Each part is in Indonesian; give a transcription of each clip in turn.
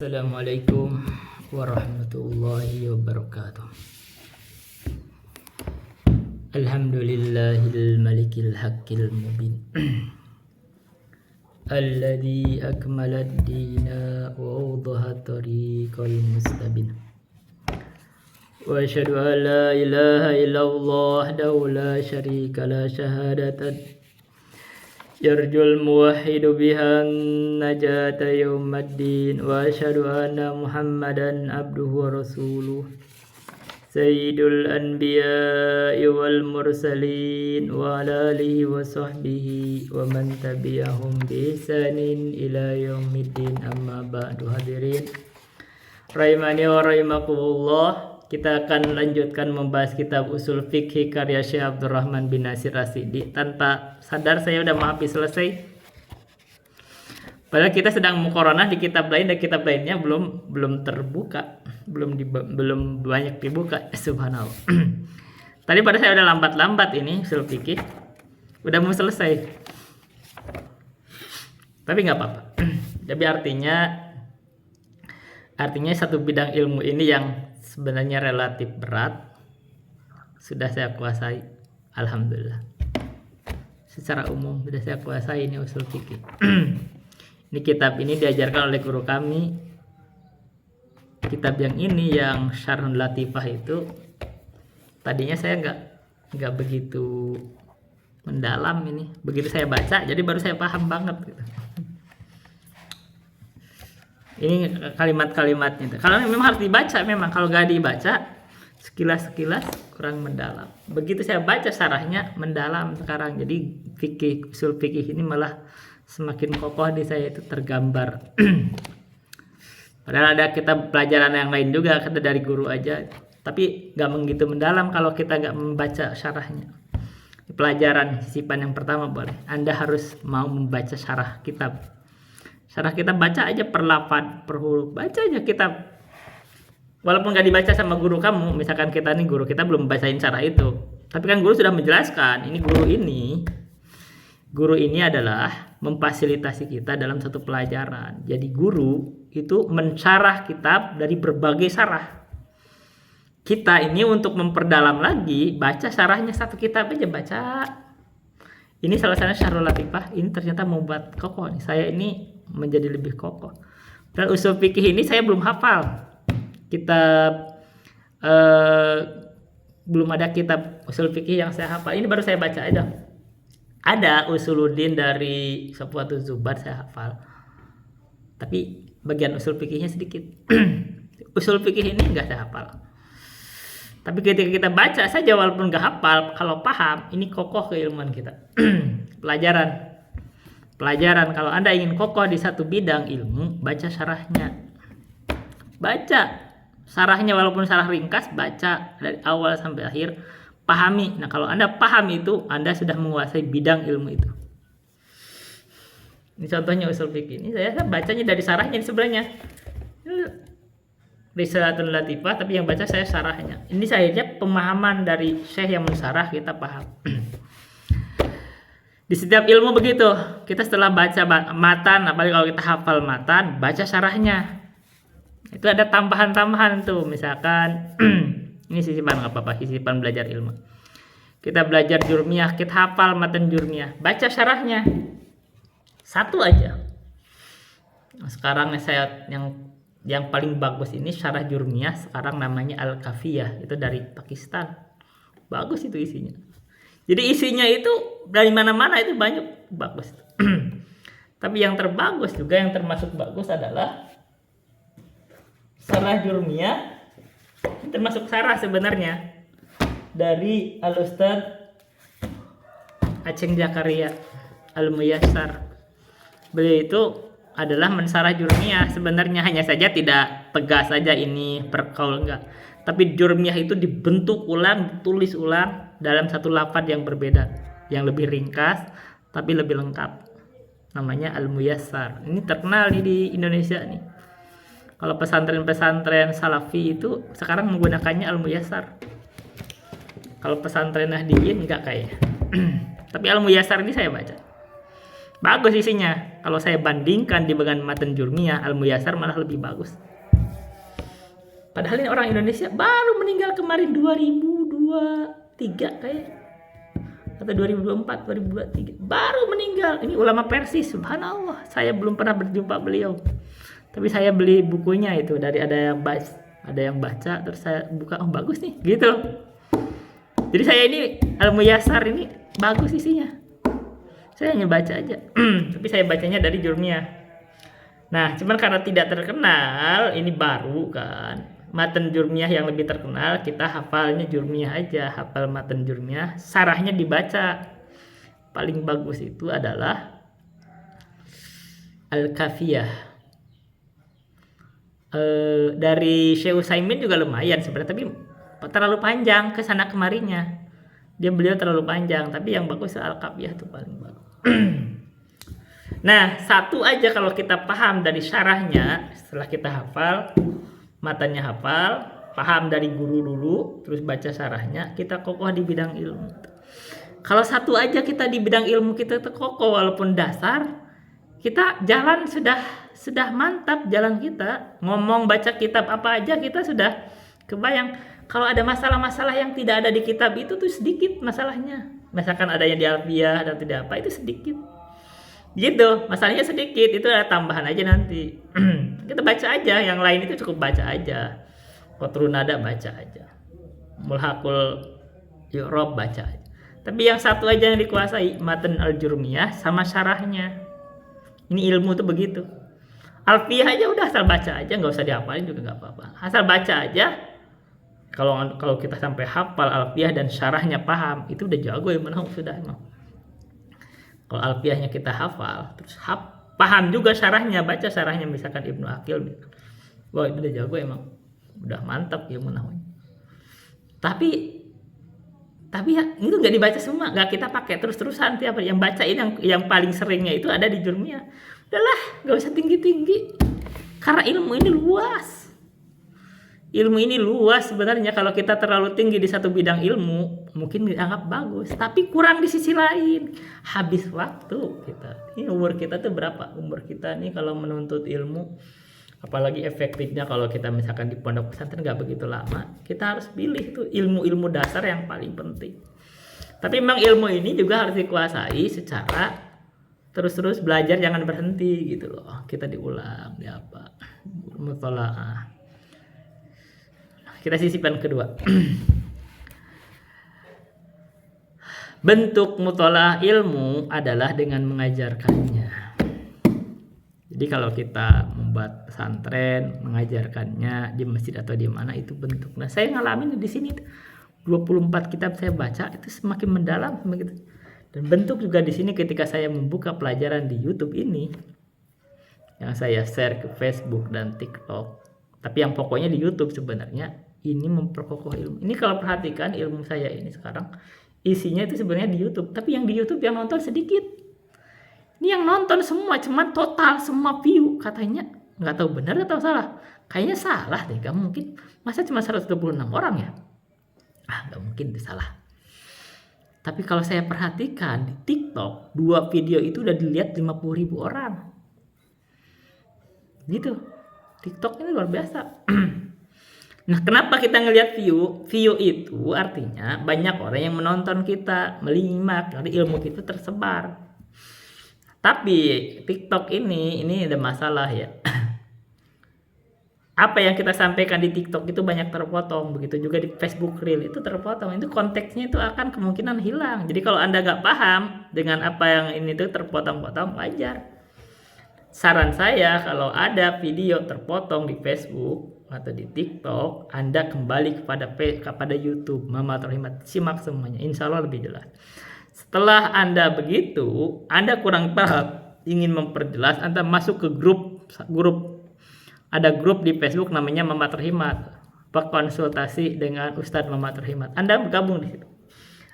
Assalamualaikum warahmatullahi wabarakatuh. Alhamdulillahil malikil haqqil mubin. Alladzi akmala ad-dina wa awdaha tariqal mustabin. Wa asyhadu an la ilaha illallah wahdahu la syarika la syahadatan yarjul muwahhidu bihan najata yawmaddin wa asyhadu anna muhammadan abduhu wa rasuluh sayyidul anbiya'i wal mursalin wa ala alihi wa sahbihi wa man tabi'ahum bi ihsanin ila yaumiddin amma ba'du. Hadirin rahimani wa rahimakumullah, kita akan lanjutkan membahas kitab Usul Fikih karya Syekh Abdurrahman bin Nasir As-Sa'di. Tanpa sadar saya udah mau habis selesai. Padahal kita sedang muqaranah di kitab lain dan kitab lainnya belum terbuka, belum banyak dibuka. Subhanallah. Tadi pada saya udah lambat-lambat ini Usul Fikih. Udah mau selesai. Tapi nggak apa-apa. Jadi artinya satu bidang ilmu ini yang sebenarnya relatif berat sudah saya kuasai, alhamdulillah. Secara umum sudah saya kuasai ini usul fikih. Ini kitab ini diajarkan oleh guru kami. Kitab yang ini yang Syarhun Latifah itu tadinya saya nggak begitu mendalam ini. Begitu saya baca jadi baru saya paham banget gitu. Ini kalimat-kalimatnya. Kalau memang harus dibaca, memang kalau nggak dibaca sekilas kurang mendalam. Begitu saya baca syarahnya mendalam sekarang. Jadi usul fikih ini malah semakin kokoh di saya itu tergambar. Padahal ada kita pelajaran yang lain juga ada dari guru aja, tapi nggak begitu mendalam kalau kita nggak membaca syarahnya. Pelajaran sisipan yang pertama boleh. Anda harus mau membaca syarah kitab. Syarah kita baca aja per lafaz, per huruf, baca aja kitab. Walaupun gak dibaca sama guru kamu, misalkan kita nih guru kita belum bacain syarah itu, tapi kan guru sudah menjelaskan. Guru ini adalah memfasilitasi kita dalam satu pelajaran. Jadi guru itu mensyarah kitab dari berbagai syarah. Kita ini untuk memperdalam lagi, baca syarahnya satu kitab aja baca. Ini salah satu Syarhul Latifah. Ini ternyata membuat kokoh nih. Saya ini menjadi lebih kokoh. Dan usul fikih ini saya belum hafal. Belum ada kitab usul fikih yang saya hafal. Ini baru saya baca aja. Ada Usuluddin dari Safwatul Zubar saya hafal. Tapi bagian usul fikihnya sedikit. Usul fikih ini enggak saya hafal. Tapi ketika kita baca saja walaupun nggak hafal, kalau paham, ini kokoh keilmuan kita. Pelajaran kalau Anda ingin kokoh di satu bidang ilmu, baca syarahnya. Baca syarahnya walaupun syarah ringkas, baca dari awal sampai akhir, pahami. Nah, kalau Anda paham itu, Anda sudah menguasai bidang ilmu itu. Ini contohnya usul fikih. Ini saya bacanya dari syarahnya sebenarnya. Risalatul Latifah, tapi yang baca saya syarahnya. Ini sayanya pemahaman dari syekh yang mensyarah kita paham. Di setiap ilmu begitu. Kita setelah baca matan, apalagi kalau kita hafal matan, baca syarahnya. Itu ada tambahan-tambahan tuh. Misalkan ini sisipan nggak apa-apa, sisipan belajar ilmu. Kita belajar jurmiyah, kita hafal matan jurmiyah, baca syarahnya. Satu aja. Nah, sekarang saya yang paling bagus ini syarah jurmiyah sekarang namanya Al-Kafiyah, itu dari Pakistan. Bagus itu isinya. Jadi isinya itu dari mana-mana itu banyak bagus. Tapi yang terbagus juga yang termasuk bagus adalah syarah jurmiyah, termasuk syarah sebenarnya dari Al-Ustaz Aceng Zakaria Al-Muyassar. Beliau itu adalah mensyarah jurmiyah, sebenarnya hanya saja tidak tegas saja ini perkaul enggak. Tapi jurmiyah itu dibentuk ulang, ditulis ulang dalam satu lafaz yang berbeda, yang lebih ringkas tapi lebih lengkap. Namanya Al-Muyassar. Ini terkenal nih di Indonesia nih. Kalau pesantren-pesantren Salafi itu sekarang menggunakannya Al-Muyassar. Kalau pesantren Nahdliyin enggak kayaknya. Tapi Al-Muyassar ini saya baca. Bagus isinya. Kalau saya bandingkan dengan matan Jurmiyah, Al-Muyassar malah lebih bagus. Padahal ini orang Indonesia baru meninggal kemarin 2023 kayak, atau 2024, 2023 baru meninggal. Ini ulama Persis, subhanallah. Saya belum pernah berjumpa beliau, tapi saya beli bukunya itu dari ada yang baca, terus saya buka, oh bagus nih gitu. Jadi saya ini Al-Muyassar ini bagus isinya. Saya hanya baca aja, tapi saya bacanya dari Jurmiyah. Nah, cuman karena tidak terkenal, ini baru kan. Matan Jurmiyah yang lebih terkenal, kita hafalnya Jurmiyah aja, hafal matan Jurmiyah, sarahnya dibaca. Paling bagus itu adalah Al-Kafiyah. Dari Syekh Utsaimin juga lumayan sebenarnya, tapi terlalu panjang ke sana kemarinya. Beliau terlalu panjang, tapi yang bagus Al-Kafiyah itu paling bagus. Nah, satu aja kalau kita paham dari syarahnya, setelah kita hafal matanya, hafal, paham dari guru dulu, terus baca syarahnya, kita kokoh di bidang ilmu. Kalau satu aja kita di bidang ilmu kita kokoh, walaupun dasar, kita jalan sudah mantap jalan kita. Ngomong, baca kitab apa aja kita sudah kebayang. Kalau ada masalah-masalah yang tidak ada di kitab itu tuh sedikit masalahnya. Misalkan adanya di Alfiyah dan tidak apa, itu sedikit. Gitu, masalahnya sedikit, itu ada tambahan aja nanti. Kita baca aja, yang lain itu cukup baca aja. Qatrun nada baca aja. Mulhaqul i'rab baca aja. Tapi yang satu aja yang dikuasai, matan Al-Jurmiyah sama syarahnya. Ini ilmu tuh begitu. Alfiyah aja udah asal baca aja, nggak usah dihafalin juga nggak apa-apa. Asal baca aja. Kalau kita sampai hafal Alfiyah dan syarahnya paham, itu udah jago ya, mana sudah emang. Kalau Alfiyahnya kita hafal, terus paham juga syarahnya, baca syarahnya misalkan Ibnu Aqil, wah itu udah jago emang, udah mantap ya menahun. Tapi ya itu nggak dibaca semua, nggak kita pakai terus-terusan tiap yang bacain yang paling seringnya itu ada di Jurmiyah. Udahlah, nggak usah tinggi-tinggi, karena ilmu ini luas. Ilmu ini luas sebenarnya. Kalau kita terlalu tinggi di satu bidang ilmu, mungkin dianggap bagus, tapi kurang di sisi lain, habis waktu kita. Ini umur kita tuh berapa? Umur kita nih kalau menuntut ilmu, apalagi efektifnya kalau kita misalkan di pondok pesantren nggak begitu lama, kita harus pilih tuh ilmu-ilmu dasar yang paling penting. Tapi memang ilmu ini juga harus dikuasai secara terus-terus belajar, jangan berhenti gitu loh. Kita diulang, di apa? Mutalaah. Kita sisipkan kedua. Bentuk mutalaah ilmu adalah dengan mengajarkannya. Jadi kalau kita membuat pesantren, mengajarkannya di masjid atau di mana, itu bentuk. Nah, saya ngalamin di sini 24 kitab saya baca, itu semakin mendalam begitu. Dan bentuk juga di sini ketika saya membuka pelajaran di YouTube ini, yang saya share ke Facebook dan TikTok. Tapi yang pokoknya di YouTube sebenarnya ini memperkokoh ilmu. Ini kalau perhatikan ilmu saya ini sekarang isinya itu sebenarnya di YouTube, tapi yang di YouTube yang nonton sedikit. Ini yang nonton semua, cuman total semua view katanya, nggak tahu benar atau salah. Kayaknya salah deh, gak mungkin. Masa cuma 126 orang ya? Gak mungkin itu salah. Tapi kalau saya perhatikan di TikTok, 2 video itu udah dilihat 50.000 orang. Gitu. TikTok ini luar biasa. Nah, kenapa kita ngelihat view? View itu artinya banyak orang yang menonton kita, melimak, nanti ilmu kita tersebar. Tapi TikTok ini ada masalah ya. Apa yang kita sampaikan di TikTok itu banyak terpotong, begitu juga di Facebook Reel itu terpotong. Itu konteksnya itu akan kemungkinan hilang. Jadi kalau Anda nggak paham dengan apa yang ini tuh terpotong-potong, wajar. Saran saya kalau ada video terpotong di Facebook atau di TikTok, Anda kembali kepada YouTube Mamatul Himmat, simak semuanya, insya Allah lebih jelas. Setelah Anda begitu, Anda kurang paham, ingin memperjelas, Anda masuk ke grup, ada grup di Facebook namanya Mamatul Himmat, konsultasi dengan Ustadz Mamatul Himmat. Anda bergabung di situ.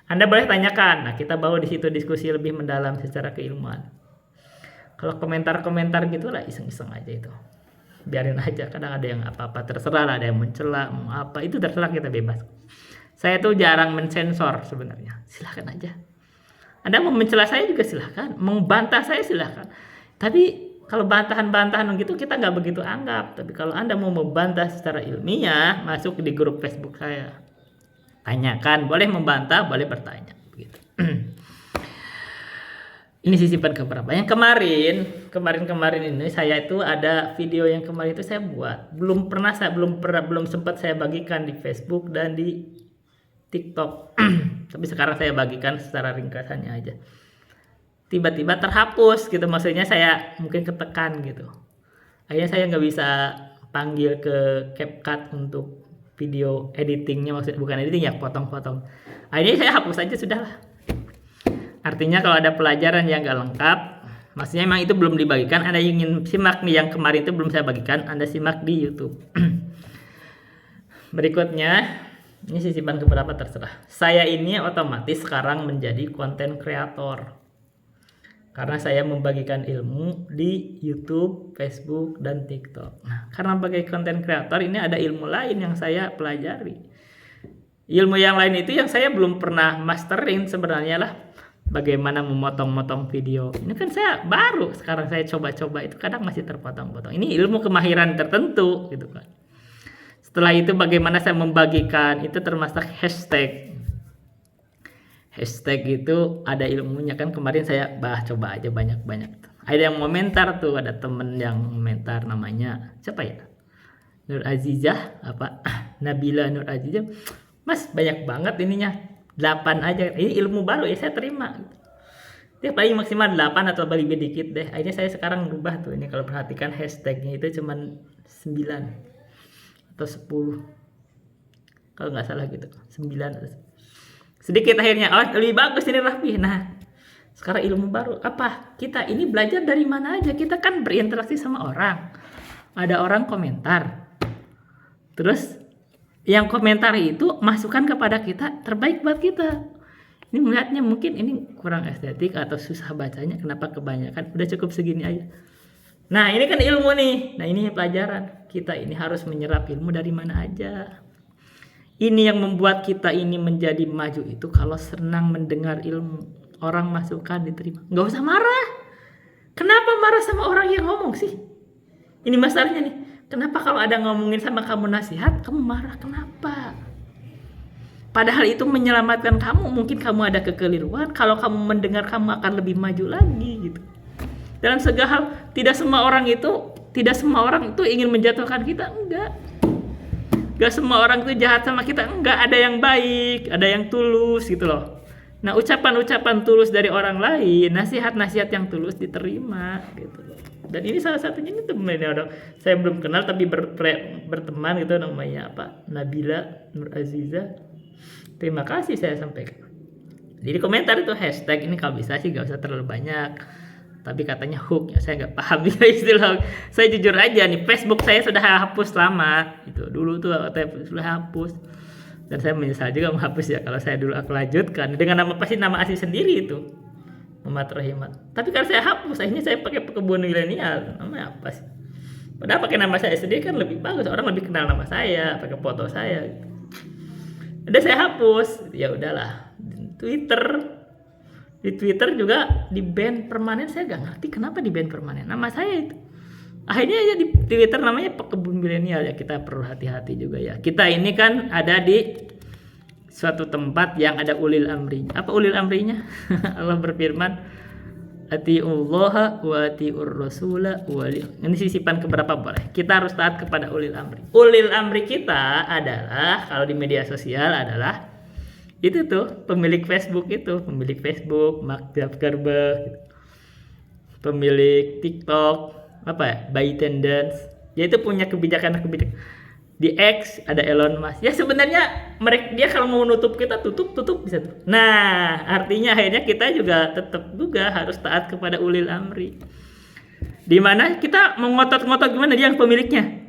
Anda boleh tanyakan. Nah, kita bawa di situ diskusi lebih mendalam secara keilmuan. Kalau komentar-komentar gitu lah iseng-iseng aja itu. Biarin aja, kadang ada yang apa-apa terserah lah, ada yang mencela, mau apa, itu terserah, kita bebas. Saya tuh jarang mensensor sebenarnya, silahkan aja. Anda mau mencela saya juga silahkan, membantah saya silahkan. Tapi kalau bantahan-bantahan gitu kita nggak begitu anggap. Tapi kalau Anda mau membantah secara ilmiah, masuk di grup Facebook saya. Tanyakan, boleh membantah, boleh bertanya. Begitu. Ini sisipan keberapa? Yang kemarin ini saya itu ada video yang kemarin itu saya buat. Belum sempat saya bagikan di Facebook dan di TikTok. Tapi sekarang saya bagikan secara ringkasannya aja. Tiba-tiba terhapus gitu, maksudnya saya mungkin ketekan gitu. Akhirnya saya nggak bisa panggil ke CapCut untuk video editingnya, maksudnya bukan editing ya, potong-potong. Akhirnya saya hapus aja sudahlah. Artinya kalau ada pelajaran yang nggak lengkap, maksudnya memang itu belum dibagikan, Anda ingin simak nih yang kemarin itu belum saya bagikan, Anda simak di YouTube. Berikutnya, ini sisipan keberapa terserah. Saya ini otomatis sekarang menjadi konten kreator. Karena saya membagikan ilmu di YouTube, Facebook, dan TikTok. Nah, karena sebagai konten kreator ini ada ilmu lain yang saya pelajari. Ilmu yang lain itu yang saya belum pernah masterin sebenarnya lah. Bagaimana memotong-motong video. Ini kan saya baru sekarang saya coba-coba, itu kadang masih terpotong-potong. Ini ilmu kemahiran tertentu gitu kan. Setelah itu bagaimana saya membagikan, itu termasuk hashtag. Hashtag itu ada ilmunya kan, kemarin saya coba aja banyak-banyak. Ada yang komentar tuh, ada temen yang komentar namanya siapa ya? Nur Azizah Nabila Nur Azizah. Mas banyak banget ininya. 8 aja, ini ilmu baru ya saya terima. Dia paling maksimal 8 atau lebih dikit deh. Akhirnya saya sekarang berubah tuh, ini kalau perhatikan hashtagnya itu cuman 9 atau 10 kalau nggak salah gitu, 9 sedikit akhirnya. Oh lebih bagus ini rapi. Nah sekarang ilmu baru apa, kita ini belajar dari mana aja, kita kan berinteraksi sama orang, ada orang komentar, terus yang komentar itu masukan kepada kita terbaik buat kita. Ini melihatnya mungkin ini kurang estetik atau susah bacanya, kenapa kebanyakan, udah cukup segini aja. Nah ini kan ilmu nih, nah ini pelajaran. Kita ini harus menyerap ilmu dari mana aja. Ini yang membuat kita ini menjadi maju itu kalau senang mendengar ilmu. Orang masukan diterima, nggak usah marah. Kenapa marah sama orang yang ngomong sih? Ini masalahnya nih. Kenapa kalau ada ngomongin sama kamu nasihat, kamu marah? Kenapa? Padahal itu menyelamatkan kamu. Mungkin kamu ada kekeliruan. Kalau kamu mendengar, kamu akan lebih maju lagi gitu. Dalam segala hal, tidak semua orang itu ingin menjatuhkan kita, enggak. Enggak semua orang itu jahat sama kita, enggak. Ada yang baik, ada yang tulus gitu loh. Nah, ucapan-ucapan tulus dari orang lain, nasihat-nasihat yang tulus diterima gitu loh. Dan ini salah satunya ini temennya orang saya belum kenal tapi berteman gitu, namanya Nabila Nur Azizah. Terima kasih saya sampaikan. Jadi komentar itu hashtag ini kalau bisa sih gak usah terlalu banyak. Tapi katanya hook ya, saya nggak paham ya istilah. Saya jujur aja nih, Facebook saya sudah hapus lama itu. Dulu tuh saya sudah hapus. Dan saya menyesal juga menghapus ya, kalau saya dulu aku lanjutkan dengan nama asli sendiri itu. Muhammad Rohimat. Tapi kalau saya hapus, akhirnya saya pakai Pekebun Milenial. Namanya apa sih? Padahal pakai nama saya sendiri kan lebih bagus. Orang lebih kenal nama saya, pakai foto saya. Udah saya hapus. Ya udahlah. Di Twitter juga di ban permanen. Saya gak ngerti kenapa di ban permanen. Nama saya itu. Akhirnya ya di Twitter namanya Pekebun Milenial ya. Kita perlu hati-hati juga ya. Kita ini kan ada di suatu tempat yang ada ulil amri. Apa ulil amrinya? Allah berfirman, atiullaha wa atiur rasula wa ini sisipan keberapa boleh. Kita harus taat kepada ulil amri. Ulil amri kita adalah kalau di media sosial adalah itu tuh pemilik Facebook itu, pemilik Facebook, Mark Zuckerberg, gitu. Pemilik TikTok, ByteDance. Dia itu punya kebijakan. Di X ada Elon Musk. Ya sebenarnya dia kalau mau nutup kita tutup bisa tuh. Nah, artinya akhirnya kita juga tetap juga harus taat kepada ulil amri. Dimana kita mau ngotot-ngotot gimana dia yang pemiliknya.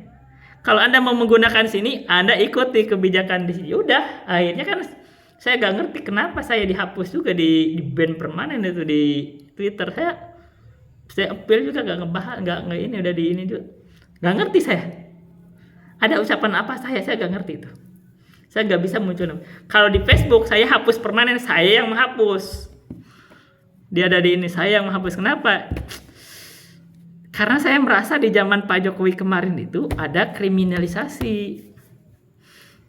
Kalau Anda mau menggunakan sini, Anda ikuti kebijakan di sini. Udah, akhirnya kan saya gak ngerti kenapa saya dihapus juga di ban permanen itu di Twitter. Saya appeal juga gak ngebahas, gak ini udah di ini juga. Gak ngerti saya. Ada ucapan apa saya gak ngerti itu. Saya gak bisa muncul. Kalau di Facebook saya hapus permanen, saya yang menghapus. Dia dari ini, saya yang menghapus. Kenapa? Karena saya merasa di zaman Pak Jokowi kemarin itu ada kriminalisasi.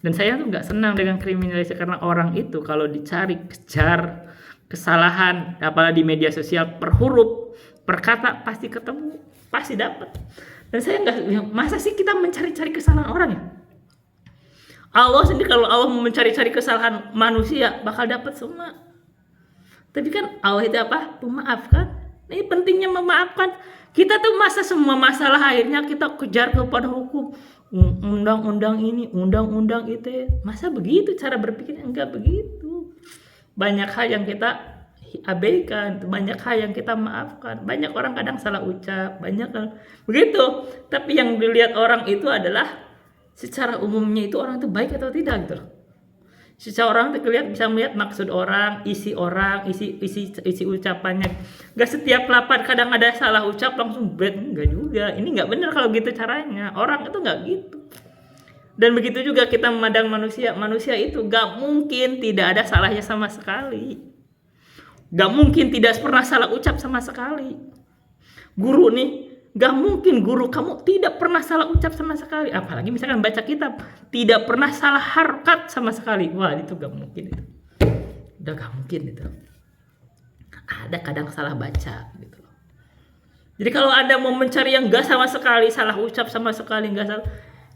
Dan saya tuh nggak senang dengan kriminalisasi, karena orang itu kalau dicari, kejar kesalahan, apalagi di media sosial, per huruf, per kata, pasti ketemu, pasti dapat. Dan saya nggak, masa sih kita mencari-cari kesalahan orang ya? Allah sendiri kalau Allah mau mencari-cari kesalahan manusia, bakal dapat semua. Tapi kan Allah itu apa? Pemaaf kan? Ini pentingnya memaafkan. Kita tuh masa semua masalah akhirnya kita kejar kepada hukum. Undang-undang ini, undang-undang itu. Masa begitu cara berpikir? Enggak begitu. Banyak hal yang kita abaikan, banyak hal yang kita maafkan. Banyak orang kadang salah ucap, banyak kan begitu. Tapi yang dilihat orang itu adalah secara umumnya itu orang itu baik atau tidak gitu. Secara orang tuh bisa melihat maksud orang, isi ucapannya. Gak setiap lapan kadang ada salah ucap langsung bad, enggak juga. Ini nggak benar kalau gitu caranya. Orang itu nggak gitu. Dan begitu juga kita memandang manusia. Manusia itu gak mungkin tidak ada salahnya sama sekali. Gak mungkin tidak pernah salah ucap sama sekali. Guru nih, gak mungkin guru kamu tidak pernah salah ucap sama sekali. Apalagi misalkan baca kitab, tidak pernah salah harokat sama sekali. Wah, itu gak mungkin itu. Udah gak mungkin itu. Ada kadang salah baca gitu loh. Jadi kalau Anda mau mencari yang gak sama sekali, salah ucap sama sekali, gak salah,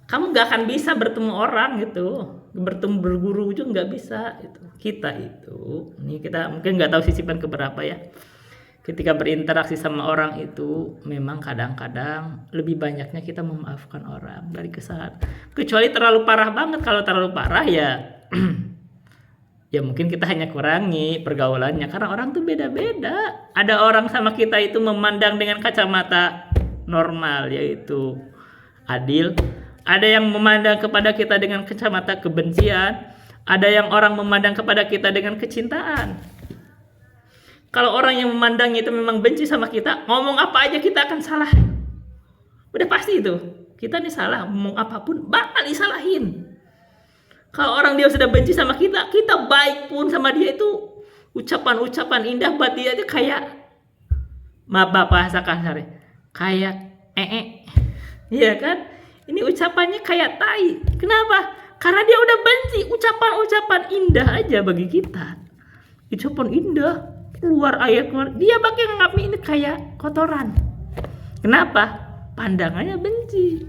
kamu gak akan bisa bertemu orang gitu. Bertemu berguru juga gak bisa gitu. Kita itu, ini kita mungkin gak tahu sisipan keberapa ya. Ketika berinteraksi sama orang itu memang kadang-kadang lebih banyaknya kita memaafkan orang dari kesalahan. Kecuali terlalu parah banget. Kalau terlalu parah ya ya mungkin kita hanya kurangi pergaulannya, karena orang tuh beda-beda. Ada orang sama kita itu memandang dengan kacamata normal, yaitu adil. Ada yang memandang kepada kita dengan kacamata kebencian. Ada yang orang memandang kepada kita dengan kecintaan. Kalau orang yang memandangnya itu memang benci sama kita, ngomong apa aja kita akan salah. Udah pasti itu. Kita nih salah, ngomong apapun bakal disalahin. Kalau orang dia sudah benci sama kita, kita baik pun sama dia itu ucapan-ucapan indah buat dia itu kayak, maaf bahasa kasar, kayak iya kan? Ini ucapannya kayak tai. Kenapa? Karena dia udah benci. Ucapan-ucapan indah aja bagi kita. Ucapan indah, keluar ayat keluar, dia pakai nganggap ini kayak kotoran. Kenapa? Pandangannya benci.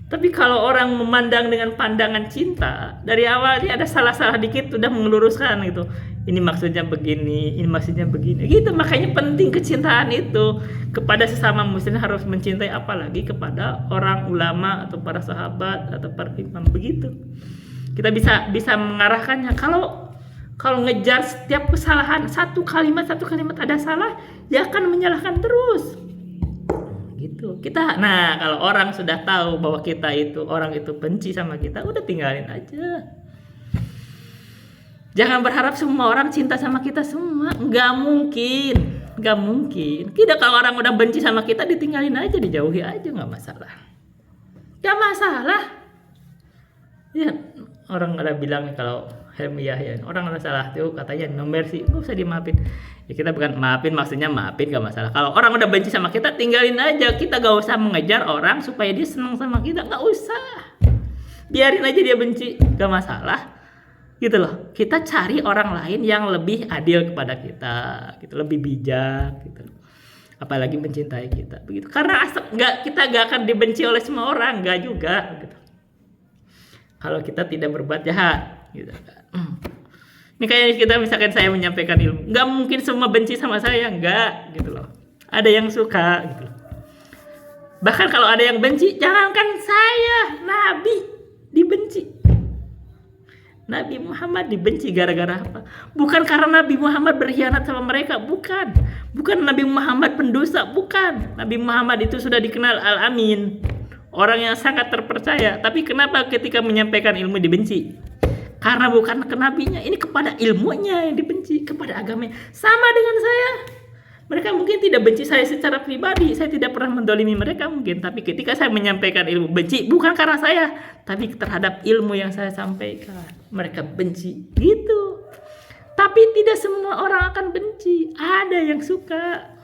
Tapi kalau orang memandang dengan pandangan cinta, dari awal dia ada salah-salah dikit udah meluruskan gitu. Ini maksudnya begini, ini maksudnya begini. Gitu, makanya penting kecintaan itu kepada sesama muslim, harus mencintai, apalagi kepada orang ulama atau para sahabat atau para imam begitu. Kita bisa mengarahkannya. Kalau ngejar setiap kesalahan, satu kalimat ada salah, ya akan menyalahkan terus. Gitu. Nah, kalau orang sudah tahu bahwa orang itu benci sama kita, udah tinggalin aja. Jangan berharap semua orang cinta sama kita semua. Nggak mungkin. Tidak, kalau orang udah benci sama kita, ditinggalin aja, dijauhi aja, nggak masalah. Nggak masalah. Ya, orang ada bilang kalau Helmiah ya, orang ada salah tuh katanya nomor sih, nggak usah dimaafin. Ya kita bukan maafin, maksudnya maafin gak masalah. Kalau orang udah benci sama kita, tinggalin aja. Kita gak usah mengejar orang supaya dia senang sama kita, gak usah. Biarin aja dia benci, gak masalah. Gitu loh. Kita cari orang lain yang lebih adil kepada kita, gitu, lebih bijak, gitu. Apalagi mencintai kita, begitu. Karena kita gak akan dibenci oleh semua orang, gak juga. Gitu. Kalau kita tidak berbuat jahat, gitu. Ini kayak kita misalkan saya menyampaikan ilmu, nggak mungkin semua benci sama saya, nggak, gitu loh. Ada yang suka, gitu loh. Bahkan kalau ada yang benci, jangankan saya, Nabi dibenci. Nabi Muhammad dibenci gara-gara apa? Bukan karena Nabi Muhammad berkhianat sama mereka, bukan. Bukan Nabi Muhammad pendosa, bukan. Nabi Muhammad itu sudah dikenal Al-Amin, orang yang sangat terpercaya. Tapi kenapa ketika menyampaikan ilmu dibenci? Karena bukan ke nabinya, ini kepada ilmunya yang dibenci, kepada agamanya. Sama dengan saya. Mereka mungkin tidak benci saya secara pribadi, saya tidak pernah mendolimi mereka mungkin. Tapi ketika saya menyampaikan ilmu, benci bukan karena saya, tapi terhadap ilmu yang saya sampaikan. Mereka benci, gitu. Tapi tidak semua orang akan benci. Ada yang suka.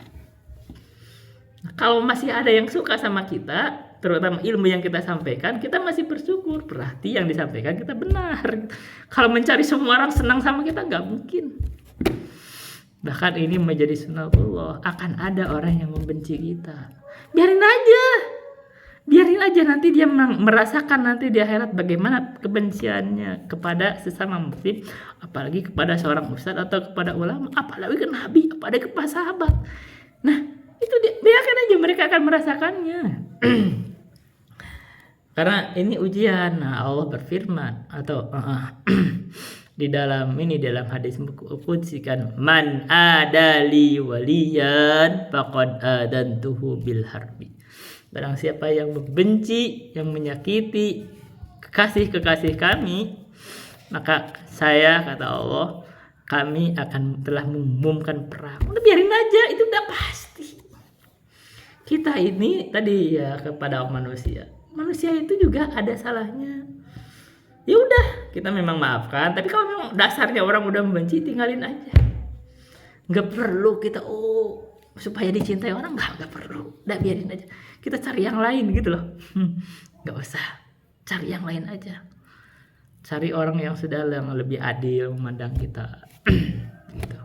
Kalau masih ada yang suka sama kita, terutama ilmu yang kita sampaikan, kita masih bersyukur. Berarti yang disampaikan kita benar. Kalau mencari semua orang senang sama kita, nggak mungkin. Bahkan ini menjadi sunatullah. Akan ada orang yang membenci kita. Biarin aja nanti dia merasakan nanti di akhirat bagaimana kebenciannya kepada sesama muslim, apalagi kepada seorang ustadz atau kepada ulama, apalagi ke nabi, apalagi kepada sahabat. Nah, itu biarkan aja mereka akan merasakannya. Karena ini ujian. Nah, Allah berfirman atau di dalam hadis qudsi kan, man adali waliyan faqad adantuhu bil harbi. Barang siapa yang membenci, yang menyakiti kekasih kami, maka saya, kata Allah, kami akan telah mengumumkan perang. Udah biarin aja, itu udah pasti. Kita ini tadi ya kepada manusia itu juga ada salahnya. Ya udah, kita memang maafkan, tapi kalau memang dasarnya orang udah membenci, tinggalin aja. Nggak perlu kita supaya dicintai orang, nggak perlu. Udah biarin aja. Kita cari yang lain gitu loh. Nggak usah. Cari yang lain aja. Cari orang yang sudah lebih adil memandang kita. Gitu.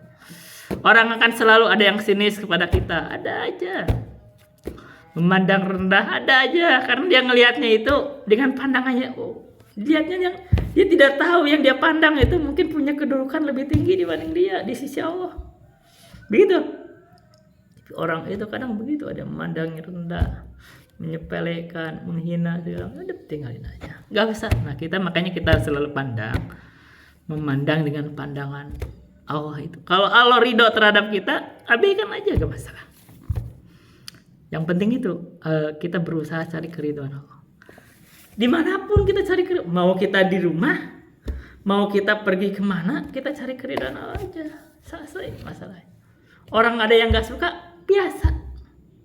Orang akan selalu ada yang sinis kepada kita. Ada aja. Memandang rendah ada aja. Karena dia ngelihatnya itu dengan pandangannya. Lihatnya yang dia tidak tahu yang dia pandang itu mungkin punya kedudukan lebih tinggi dibanding dia di sisi Allah. Begitu. Orang itu kadang begitu, ada memandang rendah, menyepelekan, menghina, udah tinggalin aja, nggak usah. Nah makanya kita selalu memandang dengan pandangan Allah itu. Kalau Allah ridho terhadap kita, abaikan aja, gak masalah. Yang penting itu kita berusaha cari keridhaan Allah. Dimanapun kita cari keridhaan, mau kita di rumah, mau kita pergi kemana, kita cari keridhaan Allah aja, selesai masalahnya. Orang ada yang nggak suka, biasa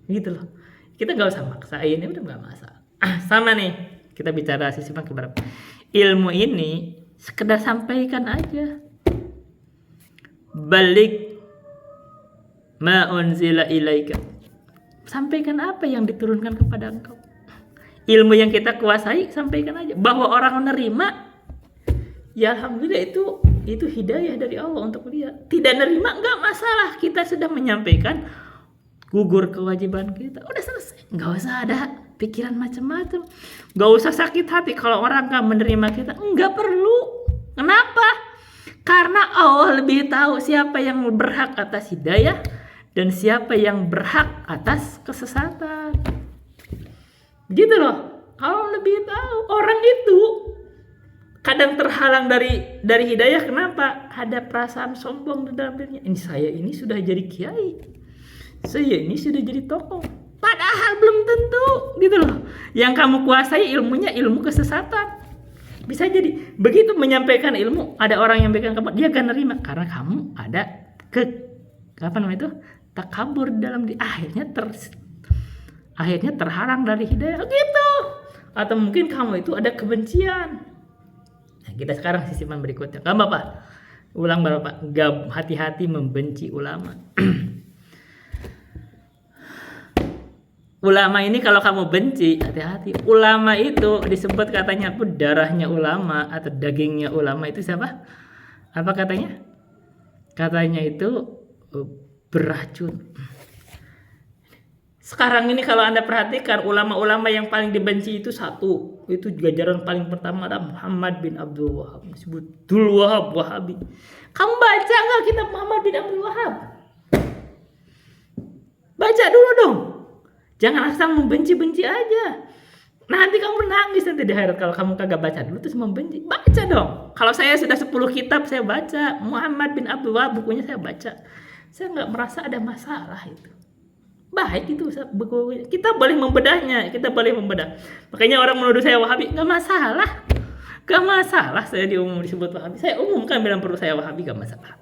gitu loh. Kita nggak usah maksain, udah nggak masalah. Sama nih, kita bicara sisi keberapa. Ilmu ini sekedar sampaikan aja. Balik ma unzila ilaika. Sampaikan apa yang diturunkan kepada engkau. Ilmu yang kita kuasai, sampaikan aja. Bahwa orang menerima, ya alhamdulillah itu hidayah dari Allah untuk dia. Tidak nerima nggak masalah, kita sudah menyampaikan, gugur kewajiban kita, udah selesai. Nggak usah ada pikiran macam-macam, nggak usah sakit hati kalau orang nggak menerima kita, nggak perlu. Kenapa? Karena Allah lebih tahu siapa yang berhak atas hidayah dan siapa yang berhak atas kesesatan. Gitu loh, Allah lebih tahu. Orang itu kadang terhalang dari hidayah. Kenapa? Ada perasaan sombong di dalam dirinya. Ini saya ini sudah jadi kiai, saya ini sudah jadi tokoh. Padahal belum tentu, gitu loh. Yang kamu kuasai ilmunya ilmu kesesatan. Bisa jadi begitu menyampaikan ilmu, ada orang yang bikin kamu, dia gak nerima karena kamu ada takabur di dalam diri. Akhirnya terhalang dari hidayah gitu. Atau mungkin kamu itu ada kebencian. Nah, kita sekarang sisipan berikutnya. Gak apa-apa. Ulang Bapak. Gak hati-hati membenci ulama. Ulama ini kalau kamu benci, hati-hati. Ulama itu disebut katanya darahnya ulama atau dagingnya ulama itu siapa? Apa katanya? Katanya itu beracun. Sekarang ini kalau Anda perhatikan, ulama-ulama yang paling dibenci itu satu. Itu jajaran paling pertama adalah Muhammad bin Abdul Wahab. Disebut Abdul Wahab, Wahabi. Kamu baca nggak kitab Muhammad bin Abdul Wahab? Baca dulu dong. Jangan asal membenci-benci aja. Nanti kamu nangis nanti di akhirat kalau kamu kagak baca dulu terus membenci. Baca dong. Kalau saya sudah 10 kitab saya baca. Muhammad bin Abdul Wahab bukunya saya baca. Saya nggak merasa ada masalah itu. Baik itu buku. Kita boleh membedahnya. Kita boleh membedah. Makanya orang menuduh saya Wahabi. Nggak masalah. Nggak masalah saya disebut Wahabi. Saya umumkan bilang perlu saya Wahabi. Nggak masalah.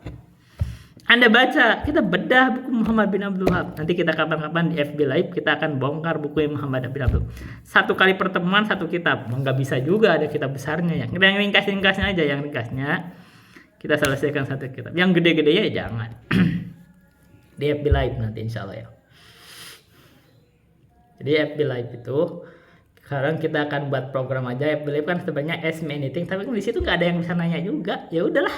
Anda baca, kita bedah buku Muhammad bin Abdul Wahab. Nanti kita kapan-kapan di FB Live kita akan bongkar buku Muhammad bin Abdul. Satu kali pertemuan satu kitab. Nggak bisa juga ada kitab besarnya. Yang ringkas-ringkasnya aja, yang ringkasnya. kita selesaikan satu kitab. Yang gede-gedenya ya jangan. Di FB Live nanti insya Allah ya. Jadi FB Live itu sekarang kita akan buat program aja. FB Live kan sebenarnya Ask Me Anything, tapi di situ nggak ada yang bisa nanya juga. Ya udahlah.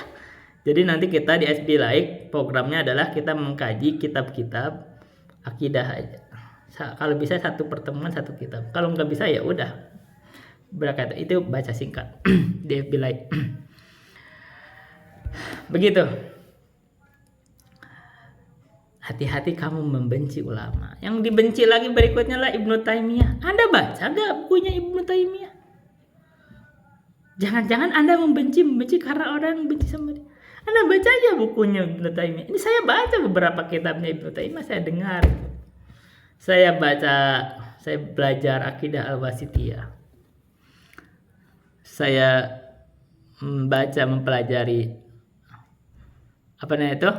Jadi nanti kita di FB Live programnya adalah kita mengkaji kitab-kitab akidah aja. Kalau bisa satu pertemuan satu kitab. Kalau nggak bisa ya udah berkata itu baca singkat di FB Live. Begitu. Hati-hati kamu membenci ulama. Yang dibenci lagi berikutnya lah Ibnu Taimiyah. Anda baca gak bukunya Ibnu Taimiyah? Jangan-jangan Anda membenci karena orang benci sama dia. Anda baca aja bukunya Ibnu Taimiyah. Ini saya baca beberapa kitabnya Ibnu Taimiyah, saya dengar. Saya belajar akidah Al-Wasithiyah. Saya membaca, mempelajari apa namanya itu?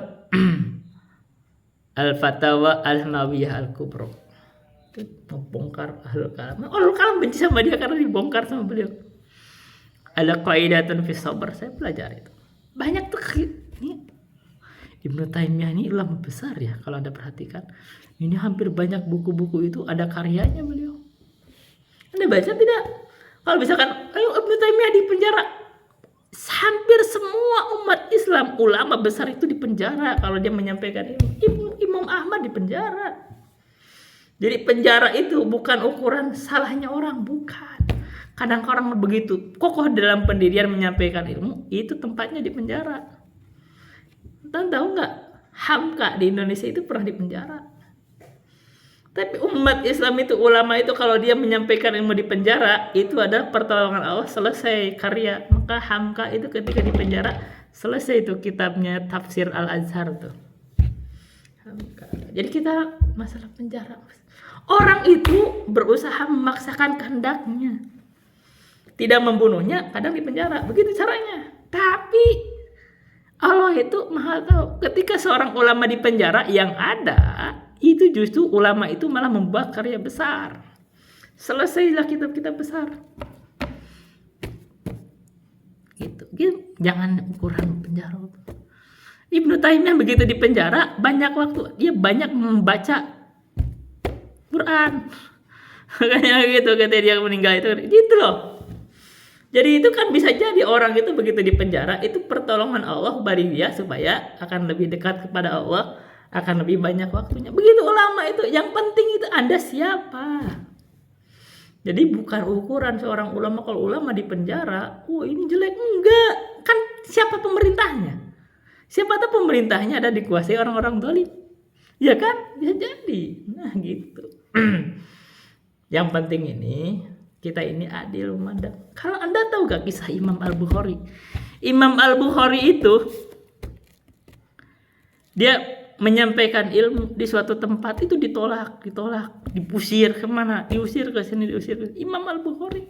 Al-Fatawa Al-Hamawiyah Al-Kubra. Itu membongkar Ahlul Kalam. Ahlul Kalam benci sama dia karena dibongkar sama beliau. Ada qaidatun fi sabr, saya pelajari itu. Banyak tuh ini Ibnu Taimiyah ini ulama besar ya kalau Anda perhatikan. Ini hampir banyak buku-buku itu ada karyanya beliau. Anda baca tidak? Kalau misalkan ayo Ibnu Taimiyah di penjara, hampir semua umat Islam ulama besar itu di penjara kalau dia menyampaikan ilmu. Imam Ahmad di penjara. Jadi penjara itu bukan ukuran salahnya orang, bukan. Kadang orang begitu kokoh dalam pendirian menyampaikan ilmu, itu tempatnya di penjara. Tahu nggak? Hamka di Indonesia itu pernah di penjara. Tapi umat Islam itu, ulama itu kalau dia menyampaikan ilmu di penjara, itu ada pertolongan Allah, selesai karya. Maka Hamka itu ketika di penjara, selesai itu kitabnya Tafsir Al-Azhar tuh. Hamka. Jadi kita masalah penjara. Orang itu berusaha memaksakan kehendaknya. Tidak membunuhnya, kadang di penjara. Begitu caranya. Tapi Allah itu maha tahu. Ketika seorang ulama di penjara, yang ada itu justru ulama itu malah membuat karya besar. Selesailah kitab-kitab besar. Gitu. Jangan ukuran penjara. Ibnu Taimiyah begitu di penjara, banyak waktu dia banyak membaca Quran. Makanya gitu ketika dia meninggal itu gitu loh. Jadi itu kan bisa jadi orang itu begitu di penjara itu pertolongan Allah bagi dia supaya akan lebih dekat kepada Allah, akan lebih banyak waktunya. Begitu ulama itu, yang penting itu Anda siapa. Jadi bukan ukuran seorang ulama, kalau ulama di penjara, oh ini jelek, enggak. Kan siapa pemerintahnya? Siapa tahu pemerintahnya ada dikuasai orang-orang zalim. Ya kan? Bisa jadi. Nah gitu. Yang penting ini kita ini adil memandang. Kalau Anda tahu gak kisah Imam Al-Bukhari? Imam Al-Bukhari itu dia menyampaikan ilmu di suatu tempat itu ditolak, diusir kemana? Diusir ke sini, diusir ke sini. Imam Al-Bukhari.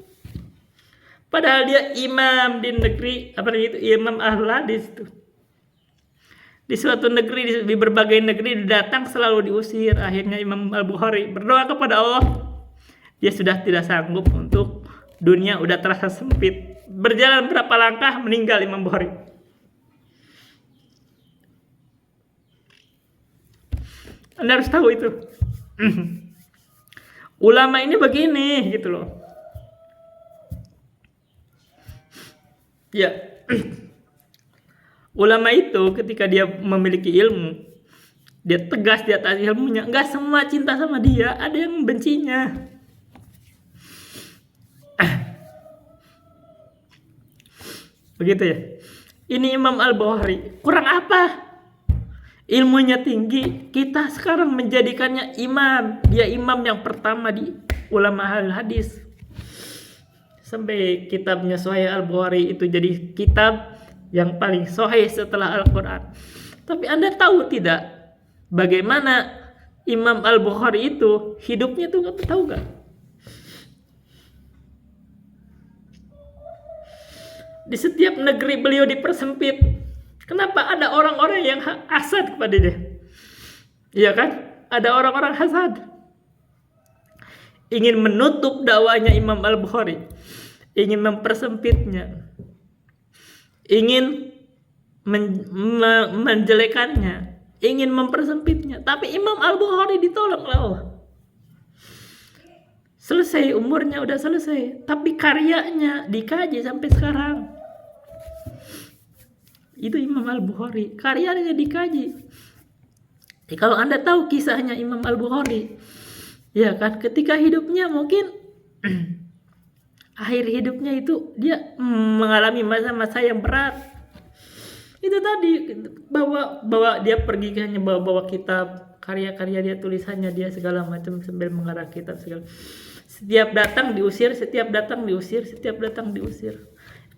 Padahal dia imam di negeri apa itu? Imam Ahlul Hadis itu. Di suatu negeri, di berbagai negeri datang selalu diusir. Akhirnya Imam Al-Bukhari berdoa kepada Allah. Dia sudah tidak sanggup untuk dunia, udah terasa sempit. Berjalan berapa langkah meninggal Imam Bukhari. Anda harus tahu itu. Ulama ini begini gitu loh. Ya. Ulama itu ketika dia memiliki ilmu, dia tegas di atas ilmunya. Enggak semua cinta sama dia, ada yang membencinya. Begitu ya. Ini Imam Al-Bukhari. Kurang apa? Ilmunya tinggi. Kita sekarang menjadikannya imam. Dia imam yang pertama di ulama al-hadis. Sampai kitabnya Sahih Al-Bukhari itu jadi kitab yang paling sahih setelah Al-Quran. Tapi Anda tahu tidak bagaimana Imam Al-Bukhari itu hidupnya itu, tahu gak? Di setiap negeri beliau dipersempit. Kenapa? Ada orang-orang yang hasad kepada dia. Iya kan? Ada orang-orang hasad. Ingin menutup dakwahnya Imam Al-Bukhari. Ingin mempersempitnya. Ingin menjelekannya, ingin mempersempitnya. Tapi Imam Al-Bukhari ditolong oleh Allah. Selesai, umurnya udah selesai, tapi karyanya dikaji sampai sekarang. Itu Imam Al-Bukhari, karyanya dikaji. Kalau Anda tahu kisahnya Imam Al-Bukhari, ya kan, ketika hidupnya mungkin akhir hidupnya itu dia mengalami masa-masa yang berat. Itu tadi bawa dia pergi, hanya bawa kitab, karya-karya dia, tulisannya dia segala macam sambil mengarang kitab segala. Setiap datang diusir, setiap datang diusir, setiap datang diusir.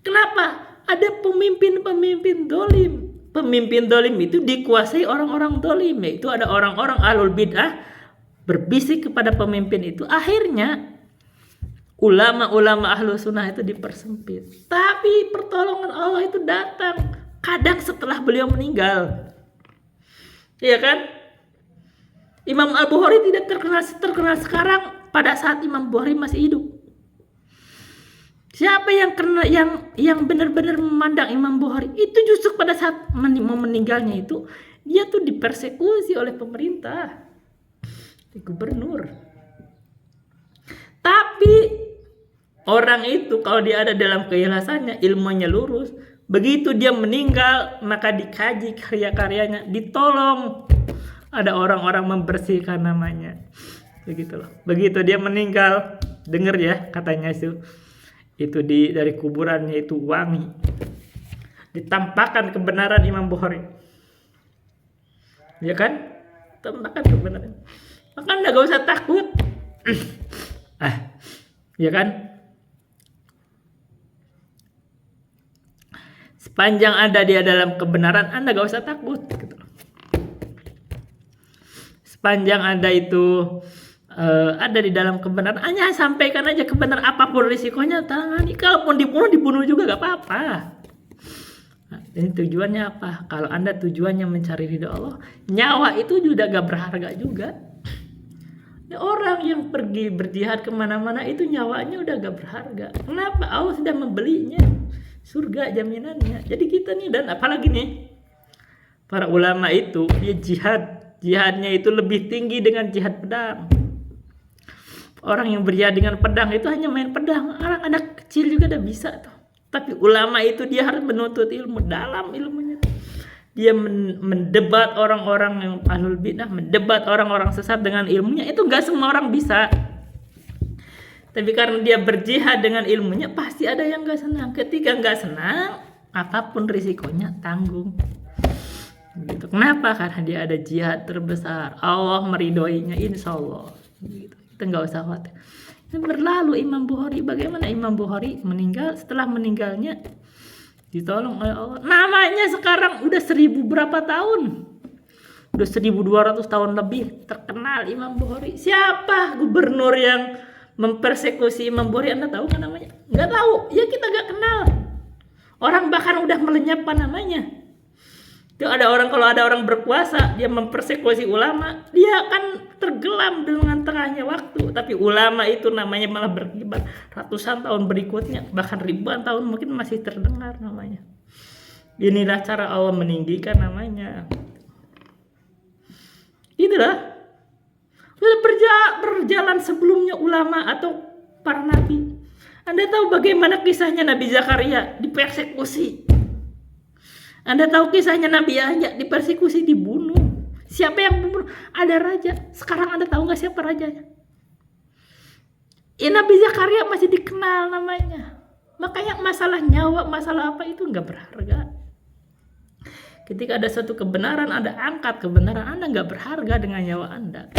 Kenapa? Ada pemimpin-pemimpin dolim. Pemimpin dolim itu dikuasai orang-orang dolim. Itu ada orang-orang ahlul bid'ah berbisik kepada pemimpin itu. Akhirnya ulama-ulama ahlu sunnah itu dipersempit. Tapi pertolongan Allah itu datang kadang setelah beliau meninggal. Iya kan? Imam Al-Bukhari tidak terkenal sekarang pada saat Imam Bukhari masih hidup. Siapa yang benar-benar memandang Imam Bukhari itu justru pada saat mau meninggalnya itu dia tuh dipersekusi oleh pemerintah, gubernur. Tapi orang itu kalau dia ada dalam keikhlasannya, ilmunya lurus, begitu dia meninggal maka dikaji karya-karyanya, ditolong. Ada orang-orang membersihkan namanya. Begitu loh. Begitu dia meninggal, dengar ya katanya itu dari kuburannya itu wangi. Ditampakkan kebenaran Imam Bukhari. Ya kan? Tampakkan kebenaran. Maka Anda gak usah takut. Ya kan? Sepanjang ada dia dalam kebenaran, Anda gak usah takut gitu. Sepanjang Anda itu ada di dalam kebenaran, hanya sampaikan aja kebenaran, apapun risikonya tangani. Kalaupun dibunuh juga gak apa-apa. Nah, ini tujuannya apa? Kalau Anda tujuannya mencari ridho Allah, nyawa itu juga gak berharga juga. Orang yang pergi berjihad kemana-mana itu nyawanya udah gak berharga. Kenapa? Allah sudah membelinya. Surga jaminannya. Jadi kita nih, dan apalagi nih para ulama itu dia jihadnya itu lebih tinggi dengan jihad pedang. Orang yang berjihad dengan pedang itu hanya main pedang. Anak kecil juga udah bisa tuh. Tapi ulama itu dia harus menuntut ilmu dalam ilmunya. Dia mendebat orang-orang yang ahlul bidah, mendebat orang-orang sesat dengan ilmunya. Itu gak semua orang bisa. Tapi karena dia berjihad dengan ilmunya, pasti ada yang gak senang. Ketika gak senang, apapun risikonya tanggung. Gitu. Kenapa? Karena dia ada jihad terbesar. Allah meridhoinya, insya Allah. Gitu. Kita gak usah khawatir. Ini berlalu Imam Bukhari. Bagaimana Imam Bukhari meninggal? Setelah meninggalnya ditolong oleh Allah. Namanya sekarang udah 1000 berapa tahun? Udah 1200 tahun lebih terkenal Imam Bukhari. Siapa gubernur yang mempersekusi Imam Bukhari? Anda tahu kan namanya? Nggak tahu. Ya kita nggak kenal. Orang bahkan udah melenyapkan namanya. Itu ada orang, kalau ada orang berkuasa dia mempersekusi ulama, dia akan tenggelam dengan tengahnya waktu. Tapi ulama itu namanya malah berkibar ratusan tahun berikutnya, bahkan ribuan tahun mungkin masih terdengar namanya. Inilah cara Allah meninggikan namanya. Itulah berjalan sebelumnya ulama atau para nabi. Anda tahu bagaimana kisahnya Nabi Zakaria dipersekusi? Anda tahu kisahnya Nabi Yahya dipersekusi, dibunuh. Siapa yang membunuh? Ada raja. Sekarang Anda tahu nggak siapa rajanya? Nabi Zakaria masih dikenal namanya. Makanya masalah nyawa, masalah apa itu nggak berharga. Ketika ada satu kebenaran, Anda angkat kebenaran, Anda nggak berharga dengan nyawa Anda.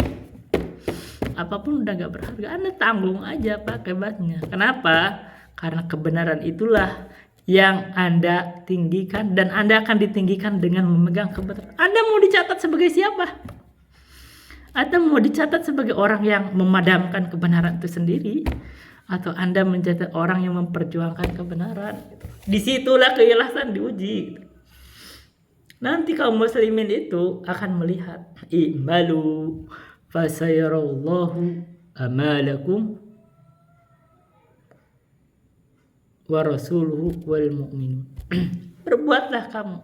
Apapun udah nggak berharga, Anda tanggung aja akibatnya. Kenapa? Karena kebenaran itulah yang Anda tinggikan, dan Anda akan ditinggikan dengan memegang kebenaran. Anda mau dicatat sebagai siapa? Anda mau dicatat sebagai orang yang memadamkan kebenaran itu sendiri, atau Anda mencatat orang yang memperjuangkan kebenaran? Disitulah keikhlasan diuji. Nanti kaum muslimin itu akan melihat, i'malu fasayarallahu amalakum wa rasuluhu wal mu'minun. Berbuatlah kamu,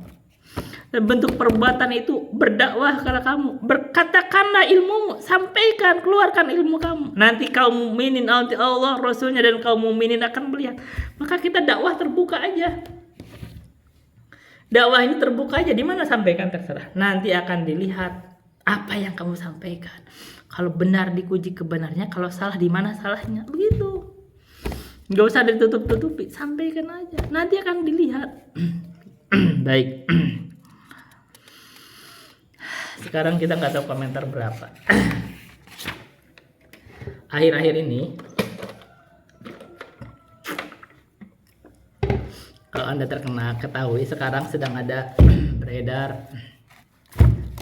Dan bentuk perbuatan itu berdakwah kepada kamu. Berkatakanlah ilmumu, sampaikan, keluarkan ilmu kamu. Nanti kaum mukminin, Allah, Rasulnya dan kaum mukminin akan melihat. Maka kita dakwah terbuka aja. Dakwah ini terbuka aja, di mana sampaikan terserah. Nanti akan dilihat apa yang kamu sampaikan. Kalau benar diuji kebenarnya, kalau salah di mana salahnya. Begitu. Gak usah ditutup-tutupi, sampaikan aja. Nanti akan dilihat. Baik. Sekarang kita nggak tahu komentar berapa. Akhir-akhir ini, kalau Anda ketahui sekarang sedang ada beredar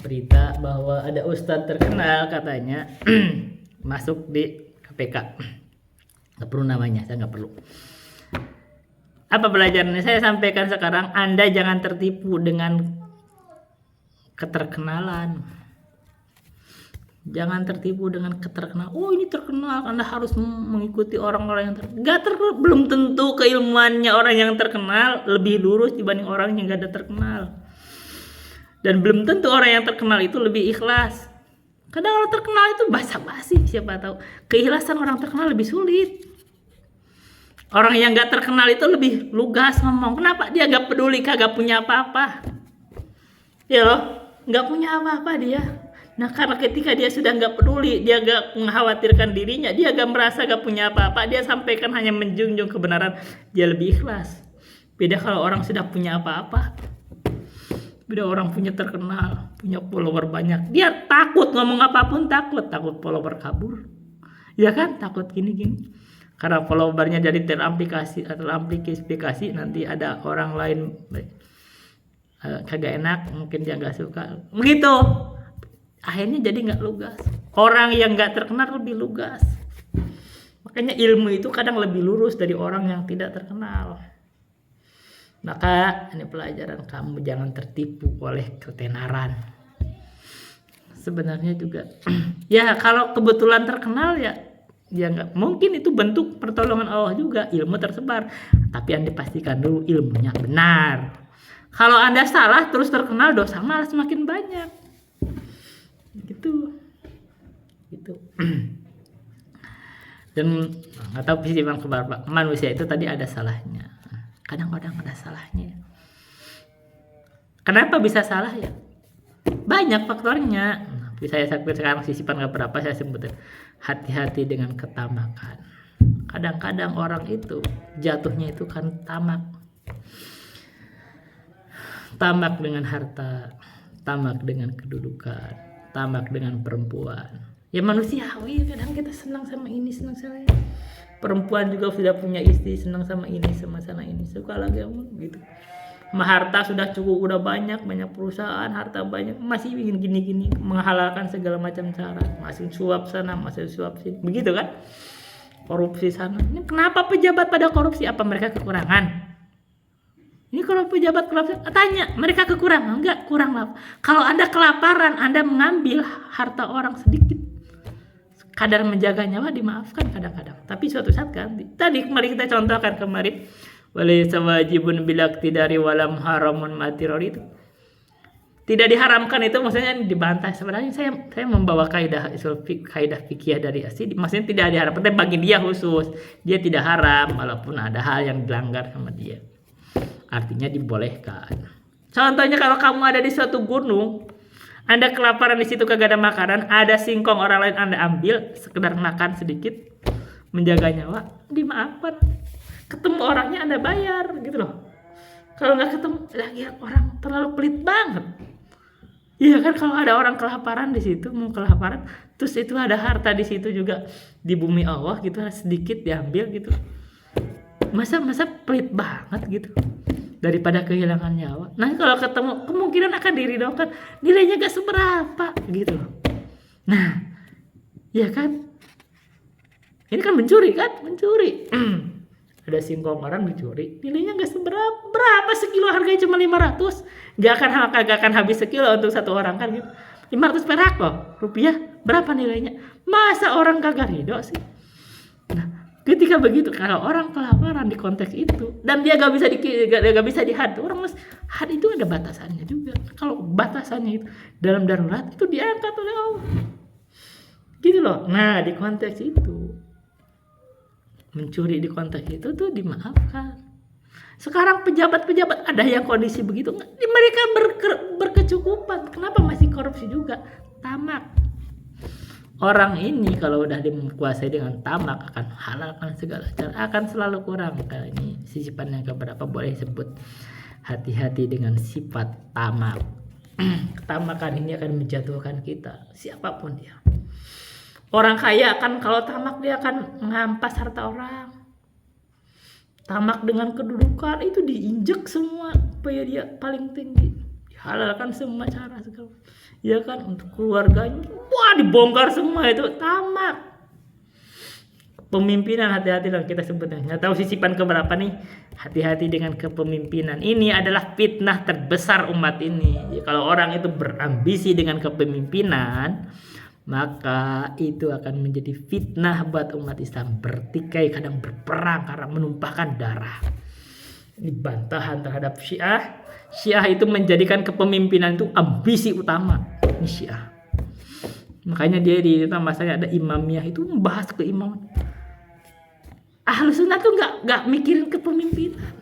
berita bahwa ada ustadz terkenal katanya masuk di KPK. Nggak perlu namanya, saya nggak perlu. Apa pelajarannya? Saya sampaikan sekarang, Anda jangan tertipu dengan keterkenalan. Jangan tertipu dengan keterkenalan. Oh, ini terkenal, Anda harus mengikuti orang-orang yang terkenal. Belum tentu keilmuannya orang yang terkenal lebih lurus dibanding orang yang gak ada terkenal. Dan belum tentu orang yang terkenal itu lebih ikhlas. Kadang orang terkenal itu basa-basi, siapa tahu. Keikhlasan orang terkenal lebih sulit. Orang yang gak terkenal itu lebih lugas ngomong. Kenapa? Dia gak peduli, kagak punya apa-apa. Ya loh, gak punya apa-apa dia. Nah, karena ketika dia sudah gak peduli, dia gak mengkhawatirkan dirinya, dia gak merasa gak punya apa-apa, dia sampaikan hanya menjunjung kebenaran, dia lebih ikhlas. Beda kalau orang sudah punya apa-apa. Beda orang punya terkenal, punya follower banyak, dia takut ngomong apapun, takut follower kabur. Ya kan, takut gini-gini. Karena followernya jadi teraplikasi, nanti ada orang lain kagak enak, mungkin dia nggak suka, begitu. Akhirnya jadi nggak lugas. Orang yang nggak terkenal lebih lugas. Makanya ilmu itu kadang lebih lurus dari orang yang tidak terkenal. Maka ini pelajaran, kamu jangan tertipu oleh ketenaran. Sebenarnya juga ya kalau kebetulan terkenal ya nggak mungkin, itu bentuk pertolongan Allah juga, ilmu tersebar. Tapi Anda pastikan dulu ilmunya benar. Kalau Anda salah terus terkenal, dosa malah semakin banyak. Gitu. Dan nggak tahu sih bang, manusia itu tadi ada salahnya. Kadang-kadang ada salahnya. Kenapa bisa salah ya? Banyak faktornya. Saya sekarang sisipan berapa saya sebutin. Hati-hati dengan ketamakan. Kadang-kadang orang itu jatuhnya itu kan tamak. Tamak dengan harta, tamak dengan kedudukan, tamak dengan perempuan. Ya manusiawi, kadang kita senang sama ini, senang sama ini. Perempuan juga sudah punya istri, senang sama ini, sama sana ini, suka lagi gitu. Harta sudah cukup, udah banyak perusahaan, harta banyak, masih bikin gini-gini, menghalalkan segala macam cara, masih suap sana, masih suap sini, begitu kan? Korupsi sana. Ini kenapa pejabat pada korupsi? Apa mereka kekurangan? Ini kalau pejabat korupsi, tanya, mereka kekurangan? Enggak, kurang lah. Kalau Anda kelaparan, Anda mengambil harta orang sedikit, kadar menjaga nyawa dimaafkan kadang-kadang. Tapi suatu saat kan, tadi mari kita contohkan kemarin, walaysa wajibun bilaktidari walam haramun matiror itu. Tidak diharamkan itu maksudnya dibantah. Sebenarnya saya membawa kaidah fikih dari asli, maksudnya tidak diharamkan, tapi bagi dia khusus, dia tidak haram walaupun ada hal yang dilanggar sama dia. Artinya dibolehkan. Contohnya kalau kamu ada di suatu gunung, Anda kelaparan di situ, kagak ada makanan, ada singkong orang lain Anda ambil, sekedar makan sedikit, menjaga nyawa, dimaafkan. Ketemu orangnya Anda bayar gitu loh. Kalau nggak ketemu, lagi orang terlalu pelit banget. Iya kan, kalau ada orang kelaparan di situ, mau kelaparan, terus itu ada harta di situ juga di bumi Allah gitu, sedikit diambil gitu. Masa pelit banget gitu. Daripada kehilangan nyawa. Nah kalau ketemu, kemungkinan akan diridhokan, nilainya gak seberapa gitu loh. Nah, ya kan, ini kan mencuri kan, mencuri. Ada singkong orang dicuri, nilainya gak seberapa. Berapa sekilo harganya cuma 500. Gak akan habis sekilo untuk satu orang kan gitu. 500 perak loh, rupiah. Berapa nilainya? Masa orang kagak ridho sih? Nah, ketika begitu, kalau orang kelaparan di konteks itu dan dia gak bisa dihad, orang Had itu ada batasannya juga. Kalau batasannya itu dalam darurat itu diangkat oleh Allah. Gitu loh. Nah, di konteks itu mencuri di konteks itu tuh dimaafkan. Sekarang pejabat-pejabat ada yang kondisi begitu, mereka berkecukupan. Kenapa masih korupsi juga? Tamak. Orang ini kalau udah dikuasai dengan tamak akan halalkan segala cara, akan selalu kurang. Nah, ini sisipan yang keberapa boleh sebut. Hati-hati dengan sifat tamak. Ketamakan ini akan menjatuhkan kita, siapapun dia. Orang kaya akan kalau tamak dia akan ngampas harta orang. Tamak dengan kedudukan itu diinjek semua supaya dia paling tinggi. Dihalalkan semua cara segala. Ya kan, untuk keluarganya. Wah, dibongkar semua itu tamak. Pemimpinan, hati-hati lah kita sebutnya. Nggak tahu sisipan keberapa nih. Hati-hati dengan kepemimpinan. Ini adalah fitnah terbesar umat ini. Ya, kalau orang itu berambisi dengan kepemimpinan, maka itu akan menjadi fitnah buat umat Islam. Bertikai, kadang berperang karena menumpahkan darah. Ini bantahan terhadap Syiah. Syiah itu menjadikan kepemimpinan itu ambisi utama. Ini Syiah. Makanya dia di masanya ada imamiyah itu membahas keimaman. Ahlus Sunnah tuh nggak mikirin kepemimpinan.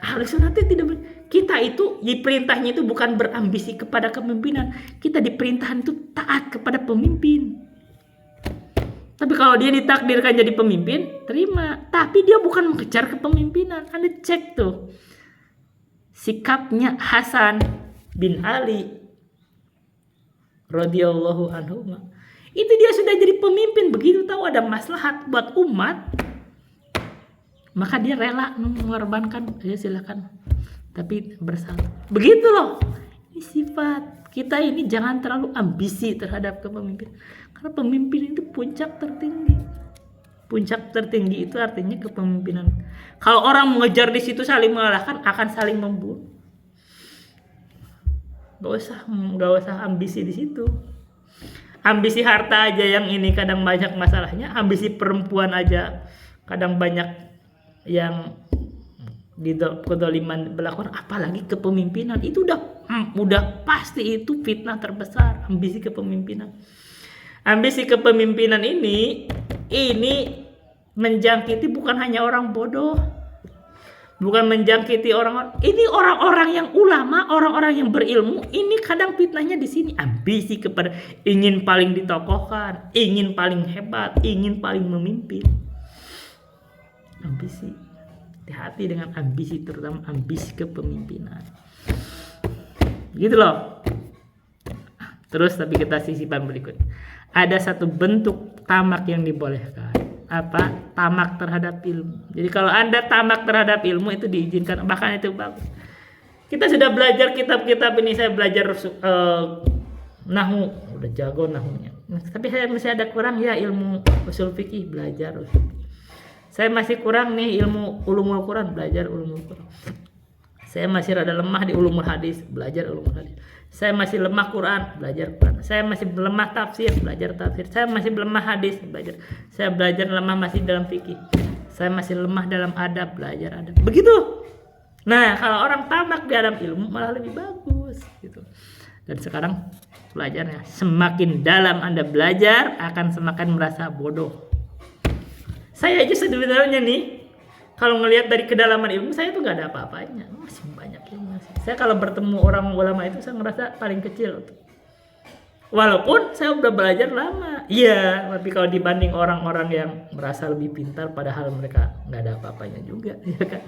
Ahlus Sunnah itu tidak. Kita itu diperintahnya itu bukan berambisi kepada kepemimpinan. Kita diperintahkan itu taat kepada pemimpin. Tapi kalau dia ditakdirkan jadi pemimpin, terima. Tapi dia bukan mengejar kepemimpinan. Anda cek tuh sikapnya Hasan bin Ali radhiyallahu anhu. Itu dia sudah jadi pemimpin, begitu tahu ada maslahat buat umat, maka dia rela mengorbankan. Ya silakan, tapi bersama. Begitu loh. Ini sifat kita ini, jangan terlalu ambisi terhadap kepemimpinan. Karena pemimpin itu puncak tertinggi. Puncak tertinggi itu artinya kepemimpinan. Kalau orang mengejar di situ saling mengalahkan, akan saling membunuh. Gak usah ambisi di situ. Ambisi harta aja yang ini kadang banyak masalahnya. Ambisi perempuan aja kadang banyak yang di kedoliman berlaku, apalagi kepemimpinan. Itu udah pasti itu fitnah terbesar, ambisi kepemimpinan. Ambisi kepemimpinan ini menjangkiti bukan hanya orang bodoh, bukan menjangkiti orang-orang. Ini orang-orang yang ulama, orang-orang yang berilmu. Ini kadang fitnahnya di sini, ambisi kepada ingin paling ditokohkan, ingin paling hebat, ingin paling memimpin. Ambisi. Hati-hati dengan ambisi, terutama ambisi kepemimpinan. Gitu loh. Terus tapi kita sisipan berikut. Ada satu bentuk tamak yang dibolehkan. Apa? Tamak terhadap ilmu. Jadi kalau Anda tamak terhadap ilmu itu diizinkan, bahkan itu bagus. Kita sudah belajar kitab-kitab ini, saya belajar nahwu, udah jago nahwunya. Tapi saya masih ada kurang ya ilmu usul fikih, belajar usul. Saya masih kurang nih ilmu ulumul Quran, belajar ulumul Quran. Saya masih rada lemah di ulumul hadis, belajar ulumul hadis. Saya masih lemah Quran, belajar Quran. Saya masih lemah tafsir, belajar tafsir. Saya masih lemah hadis, belajar. Saya belajar lemah masih dalam fikih. Saya masih lemah dalam adab, belajar adab. Begitu. Nah, kalau orang tamak di dalam ilmu malah lebih bagus gitu. Dan sekarang belajarnya semakin dalam Anda belajar akan semakin merasa bodoh. Saya aja sebenarnya nih, kalau ngelihat dari kedalaman ilmu saya tuh gak ada apa-apanya, masih banyak ilmu. Saya kalau bertemu orang ulama itu saya ngerasa paling kecil. Walaupun saya udah belajar lama, iya, tapi kalau dibanding orang-orang yang merasa lebih pintar, padahal mereka nggak ada apa-apanya juga, ya kan?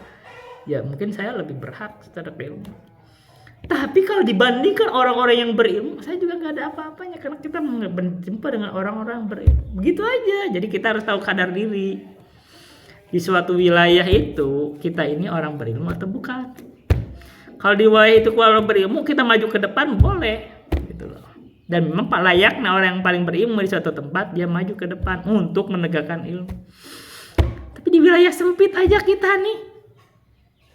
Ya mungkin saya lebih berhak secara ilmu. Tapi kalau dibandingkan orang-orang yang berilmu, saya juga nggak ada apa-apanya karena kita berjumpa dengan orang-orang berilmu. Begitu aja. Jadi kita harus tahu kadar diri. Di suatu wilayah itu kita ini orang berilmu atau bukan. Kalau di wilayah itu kalau berilmu kita maju ke depan boleh, gitu loh. Dan memang layaknya orang yang paling berilmu di suatu tempat dia maju ke depan untuk menegakkan ilmu. Tapi di wilayah sempit aja kita nih.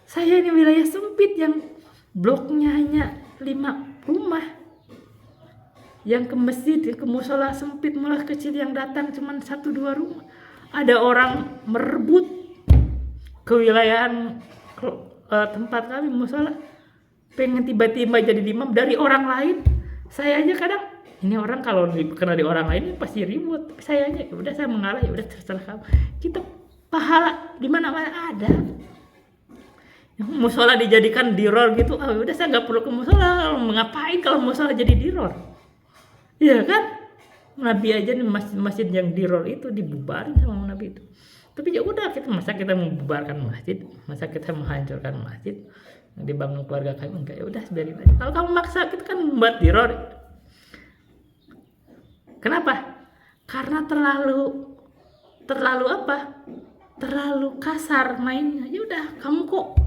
Saya ini wilayah sempit yang bloknya hanya 5 rumah. Yang ke masjid, ke musola sempit, malah kecil yang datang cuma 1-2 rumah. Ada orang merebut kewilayahan tempat kami musola pengen tiba-tiba jadi imam dari orang lain. Saya aja kadang ini orang kalau kena di orang lain pasti ribut. Saya aja udah saya mengalah, ya udah terserah kamu. Kita pahala di mana-mana ada. Musola dijadikan diror gitu, udah saya nggak perlu ke musola. Ngapain kalau musola jadi diror? Iya kan? Nabi aja nih masjid yang diror itu dibubarin sama Nabi itu. Tapi ya udah, masa kita membubarkan masjid, masa kita menghancurkan masjid yang dibangun keluarga kami, enggak, ya udah biarin aja. Kalau kamu maksa, kita kan membuat diror. Kenapa? Karena terlalu apa? Terlalu kasar mainnya. Ya udah, kamu kok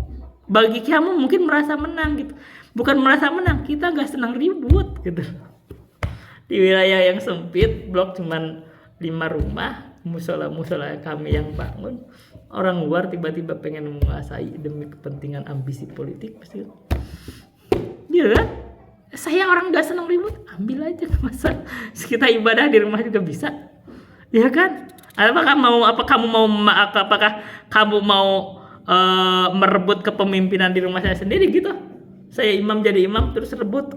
bagi kamu mungkin merasa menang gitu. Bukan merasa menang, kita nggak senang ribut gitu. Di wilayah yang sempit, blok cuman 5 rumah, musola kami yang bangun. Orang luar tiba-tiba pengen menguasai demi kepentingan ambisi politik pasti. Iya kan? Saya orang nggak senang ribut, ambil aja, masa kita ibadah di rumah juga bisa. Ya kan? Apakah kamu mau merebut kepemimpinan di rumah saya sendiri gitu? Saya imam jadi imam terus rebut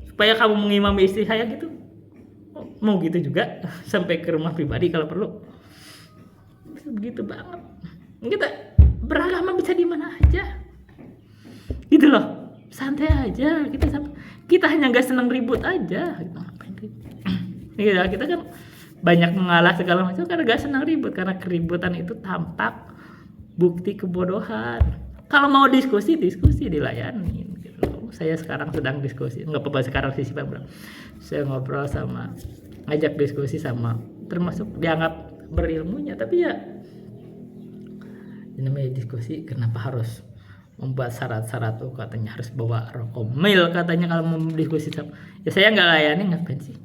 supaya kamu mengimami istri saya gitu? Mau gitu juga sampai ke rumah pribadi kalau perlu. Begitu banget. Kita beragama bisa di mana aja. Gitu loh. Santai aja, kita hanya nggak senang ribut aja. Kita kan banyak mengalah segala macam karena nggak senang ribut, karena keributan itu tampak bukti kebodohan. Kalau mau diskusi dilayanin gitu. Saya sekarang sedang diskusi, nggak apa-apa sekarang sih Pak Bro. Saya ngobrol sama, ngajak diskusi sama, termasuk dianggap berilmunya, tapi ya namanya diskusi, kenapa harus membuat syarat-syarat? Katanya harus bawa rokok mil katanya kalau mau diskusi sama. Ya saya nggak layani, ngapain sih?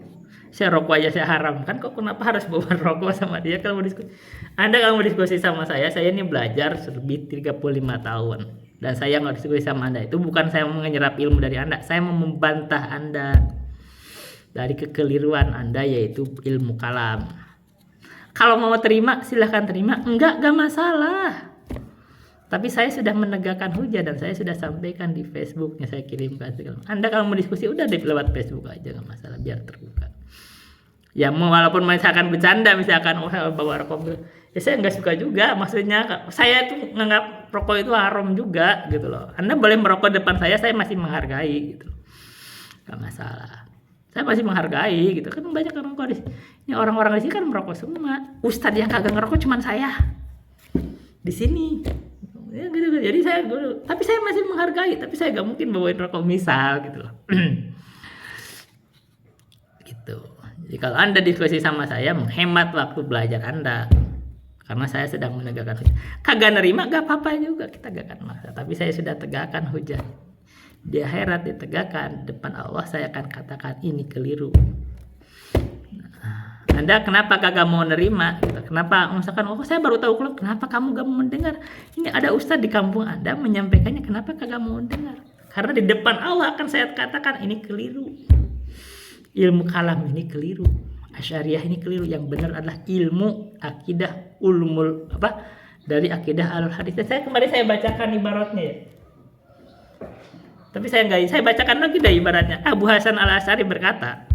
Saya rokok aja saya haramkan, kok kenapa harus bawa rokok sama dia kalau mau diskusi? Anda kalau mau diskusi sama saya ini belajar lebih 35 tahun. Dan saya nggak diskusi sama Anda. Itu bukan saya menyerap ilmu dari Anda. Saya mau membantah Anda dari kekeliruan Anda, yaitu ilmu kalam. Kalau mau terima, silahkan terima. Enggak masalah. Tapi saya sudah menegakkan hujah dan saya sudah sampaikan di Facebooknya, saya kirimkan. Anda kalau mau diskusi udah lewat Facebook aja, nggak masalah, biar terbuka. Ya walaupun misalkan bercanda, misalkan bawa rokok, ya saya nggak suka juga. Maksudnya saya tuh nganggap rokok itu haram juga gitu loh. Anda boleh merokok depan saya masih menghargai gitu, nggak masalah. Saya masih menghargai gitu kan. Banyak orang di sini. Ini orang-orang di sini kan merokok semua. Ustadz yang kagak ngerokok cuman saya di sini. Ya gitu. Jadi tapi saya masih menghargai, tapi saya nggak mungkin bawain rokok misal gitu loh. Gitu. Jadi kalau Anda diskusi sama saya, menghemat waktu belajar Anda, karena saya sedang menegakkan hujah. Kagak nerima gak apa-apa juga, kita gak akan masalah. Tapi saya sudah tegakkan hujah. Di akhirat ditegakkan, depan Allah saya akan katakan ini keliru. Anda kenapa kagak mau nerima? Kenapa misalkan saya baru tahu, kenapa kamu gak mau mendengar? Ini ada ustadz di kampung Anda menyampaikannya, kenapa kagak mau mendengar? Karena di depan Allah akan saya katakan ini keliru. Ilmu kalam ini keliru. Asy'ariyah ini keliru. Yang benar adalah ilmu akidah dari akidah al-hadis. Kemarin saya bacakan ibaratnya ya. Tapi saya bacakan lagi dari ibaratnya. Abu Hasan al-Asy'ari berkata,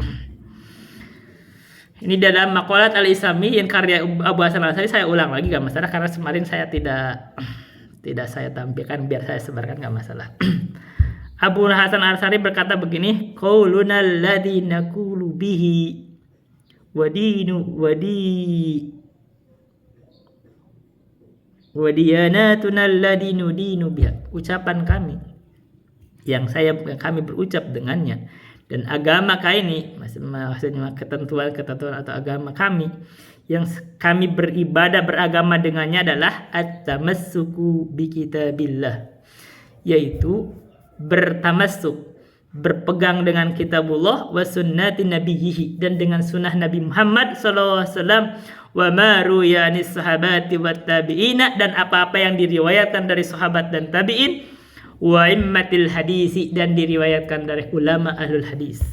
ini dalam Maqalat al-Islami yang karya Abu Hasan al-Asy'ari, saya ulang lagi gak masalah karena kemarin saya tidak saya tampilkan, biar saya sebarkan gak masalah. Abu Hasan al-Asy'ari berkata begini, qauluna alladzi naqulu bihi wa diyanatuna alladzi nudinu biha. Ucapan kami yang kami berucap dengannya, dan agama kami, maksudnya ketentuan atau agama kami yang kami beragama dengannya adalah at-tamassuku bi kitabillah, yaitu berpegang dengan kitabullah wa sunnati nabiyhi, dan dengan sunnah Nabi Muhammad sallallahu alaihi wasallam, wa ma ruyanis sahabati wat tabi'ina, dan apa-apa yang diriwayatkan dari sahabat dan tabi'in, wa immatil hadisi, dan diriwayatkan dari ulama ahlul hadis.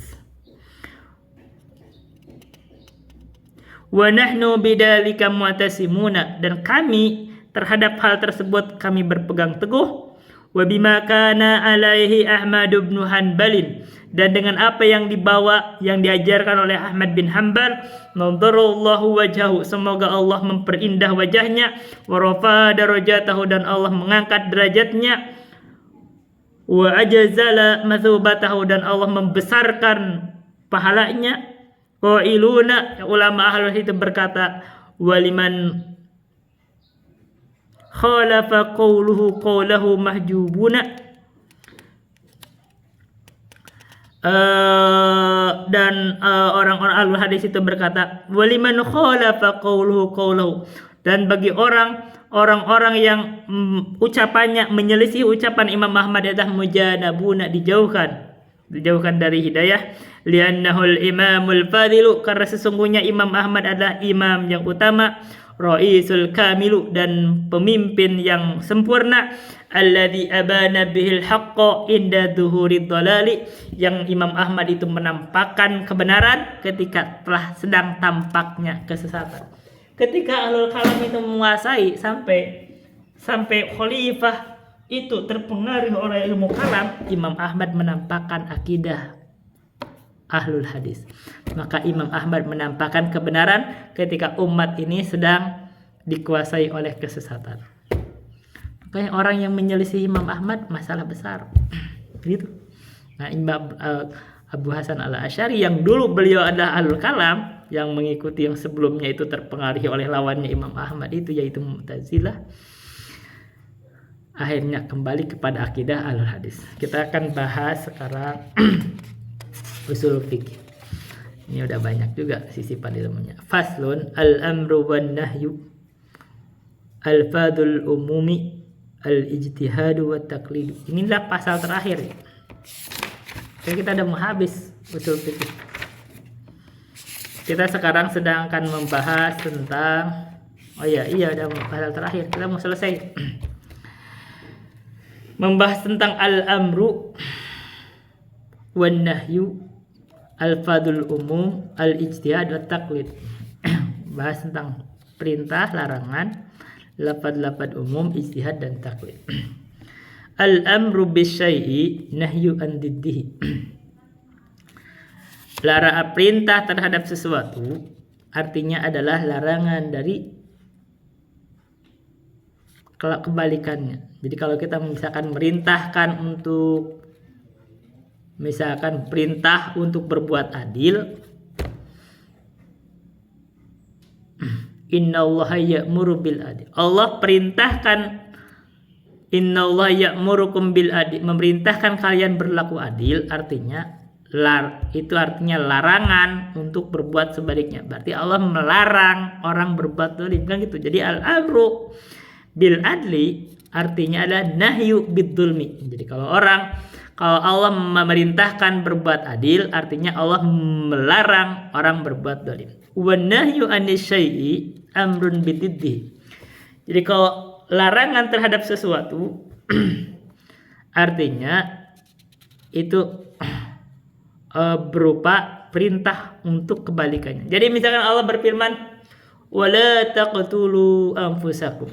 Wa nahnu bidzalika mu'tasimuna, dan kami terhadap hal tersebut kami berpegang teguh. wa bima kana alaihi Ahmad bin Hanbalin, dan dengan apa yang dibawa yang diajarkan oleh Ahmad bin Hanbal, nadarallahu wajhahu, semoga Allah memperindah wajahnya, wa rafa darajatahu, dan Allah mengangkat derajatnya, wa ajazala mathubatahu, dan Allah membesarkan pahalanya. Qailuna, ulama ahlul itu berkata, waliman khalafa qawlahu mahjubuna, dan orang-orang ahlul hadis itu berkata, waliman khalafa qawlahu, dan bagi orang-orang yang ucapannya menyelisih ucapan Imam Ahmad adalah mujanabuna, dijauhkan dari hidayah. Liannahul imamul fadilu, karena sesungguhnya Imam Ahmad adalah imam yang utama, raisul kamilu, dan pemimpin yang sempurna, alladzi abana bihil haqqa inda dhuhurid dhalali, yang Imam Ahmad itu menampakkan kebenaran ketika telah sedang tampaknya kesesatan. Ketika ahlul kalam itu menguasai sampai khalifah itu terpengaruh oleh ilmu kalam, Imam Ahmad menampakkan akidah ahlul hadis. Maka Imam Ahmad menampakkan kebenaran ketika umat ini sedang dikuasai oleh kesesatan. Makanya orang yang menyelisih Imam Ahmad masalah besar. Gitu. Nah, Imam Abu Hasan al-Asy'ari yang dulu beliau adalah ahlul kalam, yang mengikuti yang sebelumnya itu terpengaruh oleh lawannya Imam Ahmad itu, yaitu Mu'tazilah, akhirnya kembali kepada akidah ahlul hadis. Kita akan bahas sekarang usul fikih. Ini udah banyak juga sisipan ilmunya. Faslun al-amru wan nahyu, al-fadul umumi, al-ijtihadu wat taqlid. Inilah pasal terakhir. Jadi kita udah mau habis usul fikih. Kita sekarang sedang akan membahas tentang udah pasal terakhir. Kita mau selesai. Membahas tentang al-amru wan nahyu, al-fadul umum, al-ijtihad wa taqlid. Bahas tentang perintah, larangan, lafaz-lafaz umum, ijtihad dan taqlid. Al-amru bisyai'i nahyu an diddihi. Perintah terhadap sesuatu artinya adalah larangan dari kebalikannya. Jadi kalau kita misalkan merintahkan untuk, misalkan perintah untuk berbuat adil, innallaha ya'muru bil adil, Allah perintahkan, innallaha ya'murukum bil adil, memerintahkan kalian berlaku adil, artinya itu artinya larangan untuk berbuat sebaliknya. Berarti Allah melarang orang berbuat zalim, kan gitu. Jadi al-amru bil adli artinya adalah nahyu bidzulmi. Jadi kalau Allah memerintahkan berbuat adil, artinya Allah melarang orang berbuat zalim. Wan nahyu anisyai'i amrun bididdi. Jadi kalau larangan terhadap sesuatu artinya itu berupa perintah untuk kebalikannya. Jadi misalkan Allah berfirman, wala taqtulu anfusakum.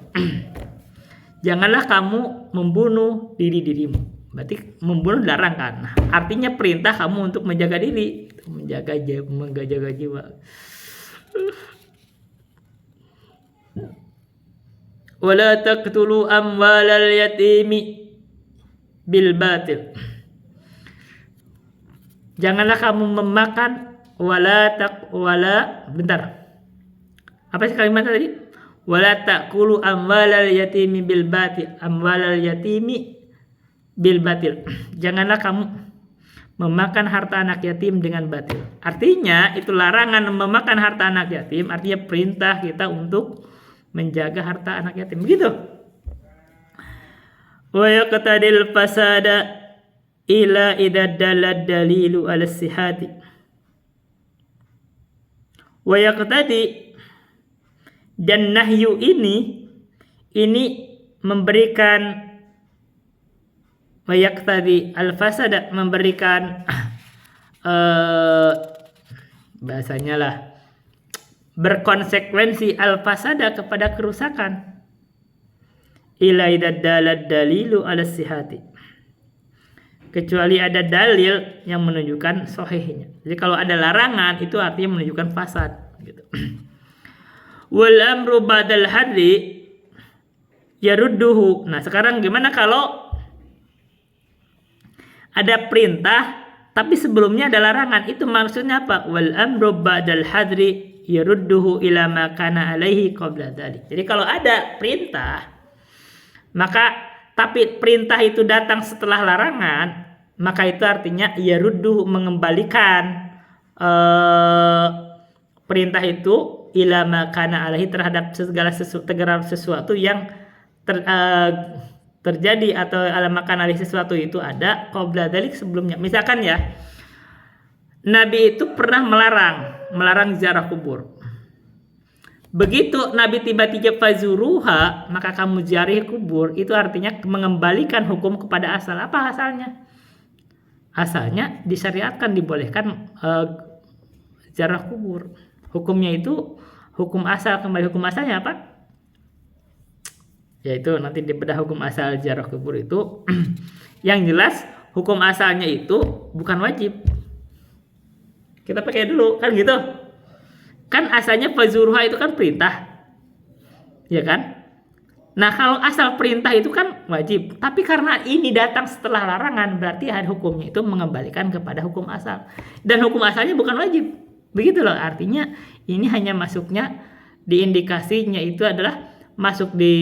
Janganlah kamu membunuh diri-dirimu. Berarti membunuh dilarang kan. Nah, artinya perintah kamu untuk menjaga diri, menjaga jiwa. Wala taqtulu amwalal yatimi bil batil. Janganlah kamu memakan apa sih kalimat tadi? Wala taqulu amwalal yatimi bil batil. Amwalal yatimi bil batil. Janganlah kamu memakan harta anak yatim dengan batil. Artinya itu larangan memakan harta anak yatim, artinya perintah kita untuk menjaga harta anak yatim. Begitu. Wa yaqtadil fasada ila idza dalad dalilu ala sihhati. Wa yaqtadi, dan nahyu ini memberikan, wa yaqtadi al-fasada, memberikan bahasanya lah berkonsekuensi al-fasada kepada kerusakan. illa idza dalad dalilu ala sihhati, kecuali ada dalil yang menunjukkan sahihnya. Jadi kalau ada larangan itu artinya menunjukkan fasad gitu. Wal amru ba'dal hadri yarudduhu. Nah, sekarang gimana kalau ada perintah tapi sebelumnya ada larangan? Itu maksudnya apa? Wal amru ba'dal hadri yarudduhu ila ma kana alaihi qabla dzalik. Jadi kalau ada perintah tapi perintah itu datang setelah larangan, maka itu artinya yarudduhu mengembalikan perintah itu ila ma kana alaihi terhadap segala sesuatu yang terjadi, atau ala ma kana alaihi sesuatu itu ada qabla dzalik sebelumnya. Misalkan ya, Nabi itu pernah melarang ziarah kubur. Begitu Nabi tiba-tiba fazuruha, maka kamu ziarahi kubur, itu artinya mengembalikan hukum kepada asal. Apa asalnya? Asalnya disyariatkan, dibolehkan ziarah kubur. Hukumnya itu hukum asal. Kembali hukum asalnya apa? Yaitu nanti dibedah hukum asal ziarah kubur itu. Yang jelas hukum asalnya itu bukan wajib. Kita pakai dulu kan gitu. Kan asalnya fazuruha itu kan perintah, ya kan? Nah, kalau asal perintah itu kan wajib, tapi karena ini datang setelah larangan, berarti hukumnya itu mengembalikan kepada hukum asal, dan hukum asalnya bukan wajib. Begitu loh, artinya ini hanya masuknya di indikasinya itu adalah masuk di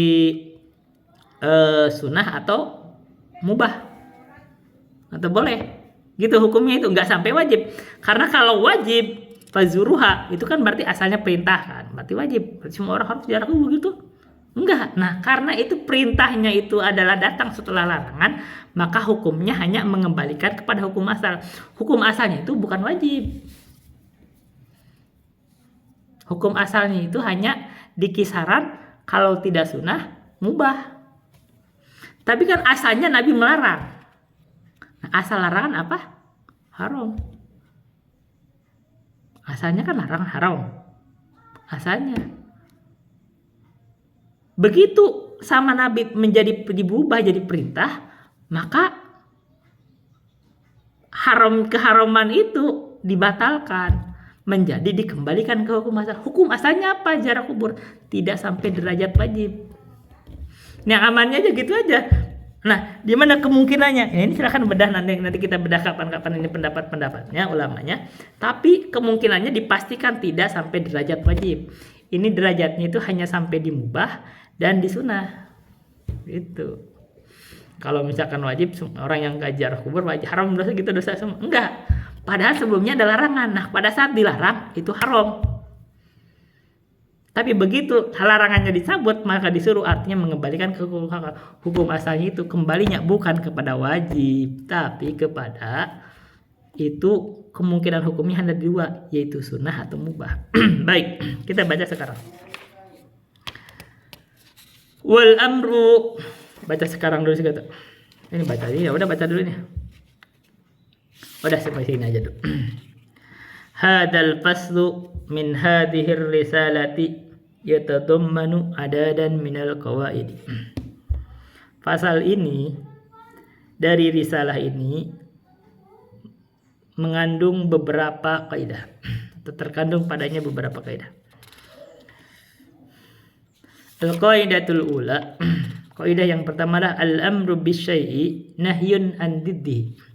sunnah atau mubah atau boleh, gitu hukumnya itu, nggak sampai wajib. Karena kalau wajib fazuruha itu kan berarti asalnya perintah kan, berarti wajib, berarti semua orang harus ziarah kubur gitu. Enggak. Nah, karena itu perintahnya itu adalah datang setelah larangan, maka hukumnya hanya mengembalikan kepada hukum asal. Hukum asalnya itu bukan wajib. Hukum asalnya itu hanya di kisaran kalau tidak sunnah mubah. Tapi kan asalnya Nabi melarang. Nah, asal larangan apa? Haram. Asalnya kan larang, haram. Asalnya. Begitu sama Nabi menjadi diubah jadi perintah, maka keharaman itu dibatalkan, menjadi dikembalikan ke hukum asal. Hukum asalnya apa? Ziarah kubur, tidak sampai derajat wajib. Yang amannya aja gitu aja. Nah, di mana kemungkinannya? Ya, ini silakan bedah nanti kita bedah kapan-kapan ini pendapat-pendapatnya ulamanya. Tapi kemungkinannya dipastikan tidak sampai derajat wajib. Ini derajatnya itu hanya sampai di mubah dan di sunnah. Gitu. Kalau misalkan wajib, orang yang nggak ziarah kubur wajib haram dosa gitu, dosa semua. Enggak. Padahal sebelumnya ada larangan. Nah, pada saat dilarang itu haram. Tapi begitu larangannya dicabut, maka disuruh, artinya mengembalikan ke hukum asalnya itu, kembalinya bukan kepada wajib, tapi kepada itu kemungkinan hukumnya hanya dua, yaitu sunnah atau mubah. Baik, kita baca sekarang. Wal amru, baca sekarang dulu segitu. Ini baca aja, ya udah baca dulu nih. Udah sampai sini aja dulu. Hadal faslu min hadhir risalati yatadammanu adadan minal qawaid. Pasal ini dari risalah ini mengandung beberapa kaidah, atau terkandung padanya beberapa kaidah. Al-qaidatul ula, kaidah yang pertama adalah al-amru bisyai'i nahyun an diddihi.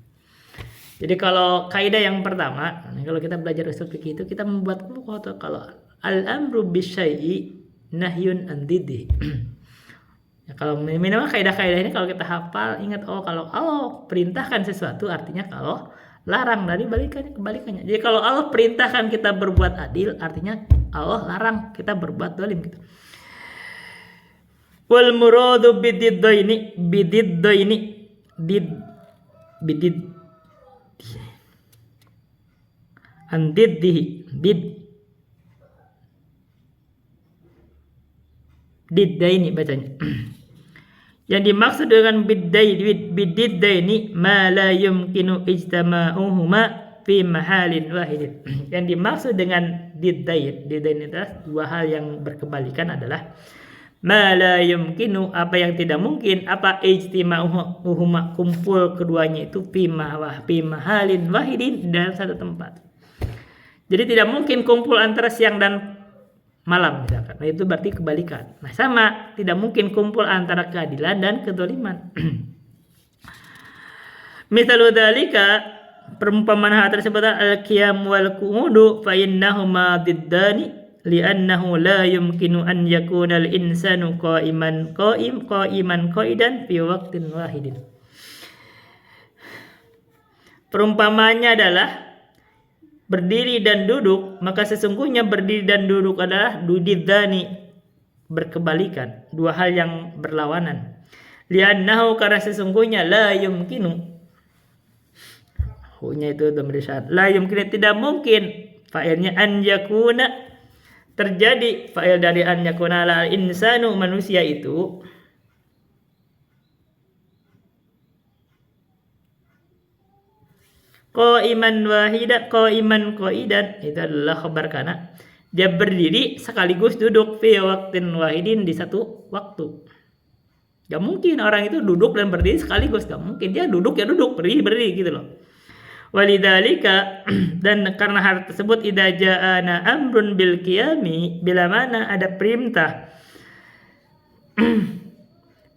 Jadi kalau kaidah yang pertama, kalau kita belajar usul fikih itu kita membuat kalau al-amru bisyai'i nahyun an diddihi. Ya, kalau minimal kaidah-kaidah ini kalau kita hafal, ingat, kalau Allah perintahkan sesuatu artinya kalau larang dari kebalikannya. Jadi kalau Allah perintahkan kita berbuat adil, artinya Allah larang kita berbuat zalim gitu. Wal muradu bididdaini andiddihi biddaini bacanya. Yang dimaksud dengan biddaini ma la yumkinu ijtama'uhuma fi mahalin wahidin. Yang dimaksud dengan diddain adalah dua hal yang berkebalikan adalah ma la yumkinu, apa yang tidak mungkin, apa ijtima'uhuma, kumpul keduanya itu fi mahalin wahidin, dalam satu tempat. Jadi tidak mungkin kumpul antara siang dan malam misalkan. Nah itu berarti kebalikan. Nah sama, tidak mungkin kumpul antara keadilan dan kezaliman. Misalu dzalika, perumpamaan hal tersebut al-qiyam wal qu'udu fa innahuma diddani li'annahu la yumkinu an yakuna al-insanu qa'iman qa'idan fi waqtin wahidin. Perumpamaannya adalah berdiri dan duduk, maka sesungguhnya berdiri dan duduk adalah dudidzani, berkebalikan, dua hal yang berlawanan. Li'annahu, karena sesungguhnya la yumkinu, hu-nya itu dhamir syarat, la yumkinu, tidak mungkin, fa'ilnya an yakuna, terjadi, fa'il dari an yakuna al insanu, manusia itu qa'iman qa'idan, itu adalah khabar kana, dia berdiri sekaligus duduk fi waqtin wahidin, di satu waktu. Gak mungkin orang itu duduk dan berdiri sekaligus, gak mungkin. Dia duduk ya duduk, berdiri gitu loh. Walidzalika, dan karena hal tersebut, idza ja'ana amrun bil qiyami, bila mana ada perintah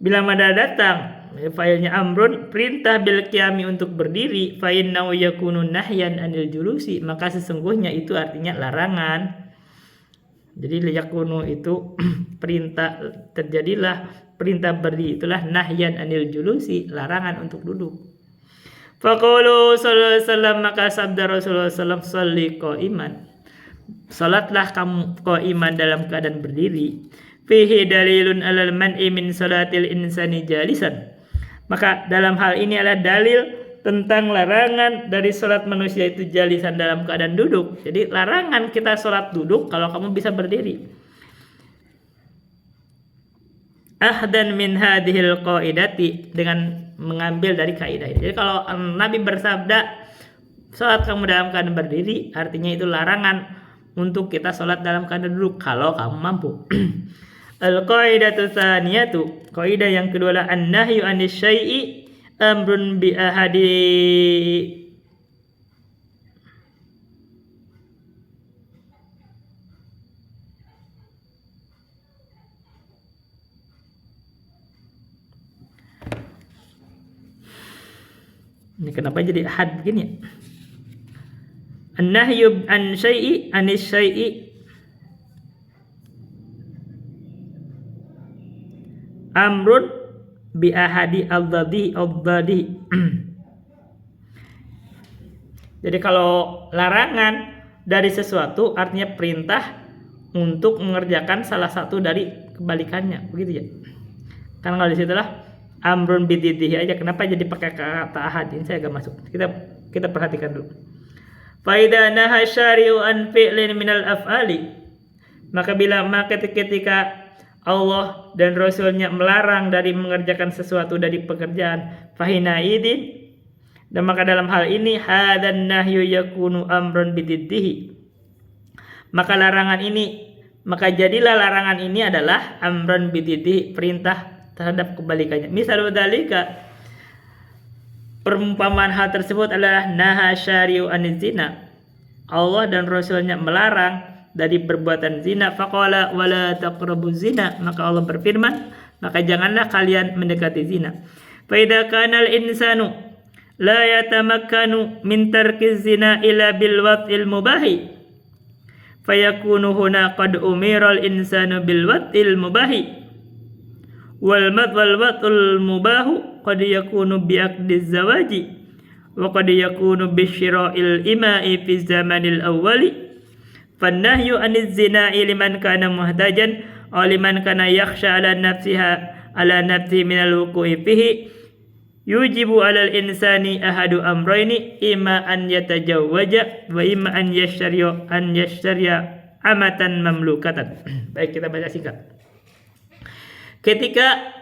bila mana datang failnya amrun, perintah bil qiyami, untuk berdiri, fa innahu yakunu nahyan anil julusi, maka sesungguhnya itu artinya larangan. Jadi yakunu itu perintah, terjadilah perintah berdiri, itulah nahyan anil julusi, larangan untuk duduk. Faqulu sallallahu alaihi wasallam, maka sabda Rasulullah sallallahu alaihi wasallam, sholli qa'iman, salatlah kamu qa'iman, dalam keadaan berdiri. Fihi dalilun alal man'i min salatil insani jalisan, maka dalam hal ini adalah dalil tentang larangan dari salat manusia itu jalisan, dalam keadaan duduk. Jadi larangan kita salat duduk kalau kamu bisa berdiri. Ahdan min hadhil qaidati, dengan mengambil dari kaidah ini. Jadi kalau Nabi bersabda salat kamu dalam keadaan berdiri, artinya itu larangan untuk kita salat dalam keadaan duduk kalau kamu mampu. Al-qaidatu tsaniyatu, kaidah yang kedua adalah an-nahyu anis syai'i amrun bi ahadi ini kenapa jadi had begini ya? An-nahyu an syai'i anis syai'i amrun bi ahadi al-dhadi. Jadi kalau larangan dari sesuatu artinya perintah untuk mengerjakan salah satu dari kebalikannya, begitu ya. Karena kalau di situ lah amrun bi diddihi aja, kenapa jadi pakai kata ahad? Ini saya agak masuk. Kita perhatikan dulu. Fa idza naha syari'u an fi'lin minal af'ali, maka ketika Allah dan Rasulnya melarang dari mengerjakan sesuatu dari pekerjaan, fahina idin, dan maka dalam hal ini hadan nahyu yakunu amrun bididdihi, maka jadilah larangan ini adalah amrun bididdihi, perintah terhadap kebalikannya. Misalnya dalika, perumpamaan hal tersebut adalah naha syari'u aniz zina, Allah dan Rasulnya melarang dari perbuatan zina. Faqala wala taqrabuz zina, maka Allah berfirman, maka janganlah kalian mendekati zina. Fa idza kana al-insanu la yatamakkanu min tarkiz zina ila bil wat'il mubahi, fayakunu huna qad umira al-insanu bil wat'il mubahi, wal wat'ul mubahu qad yakunu bi aqdiz zawaji, wa qad yakunu bi syira'il ima'i fi zamanil awwali. Fannahyu aniz zina'i liman kana muhtajan aw liman kana yakhsha ala nafsihi minal wuqu'i fihi yujibu alal insani ahadu amrayni, imma an yatajawwaja wa imma an yashtariya amatan mamlukatan. Baik, kita baca singkat. Ketika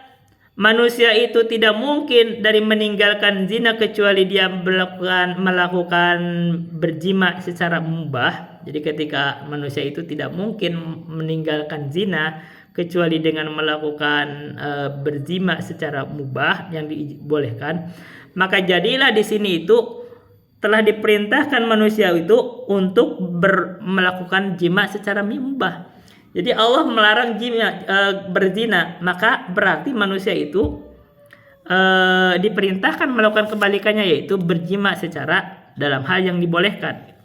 manusia itu tidak mungkin dari meninggalkan zina kecuali dia melakukan berjima secara mubah. Jadi ketika manusia itu tidak mungkin meninggalkan zina kecuali dengan melakukan berzina secara mubah yang dibolehkan, maka jadilah di sini itu telah diperintahkan manusia itu untuk melakukan jima secara mubah. Jadi Allah melarang berzina, maka berarti manusia itu diperintahkan melakukan kebalikannya, yaitu berjima secara dalam hal yang dibolehkan.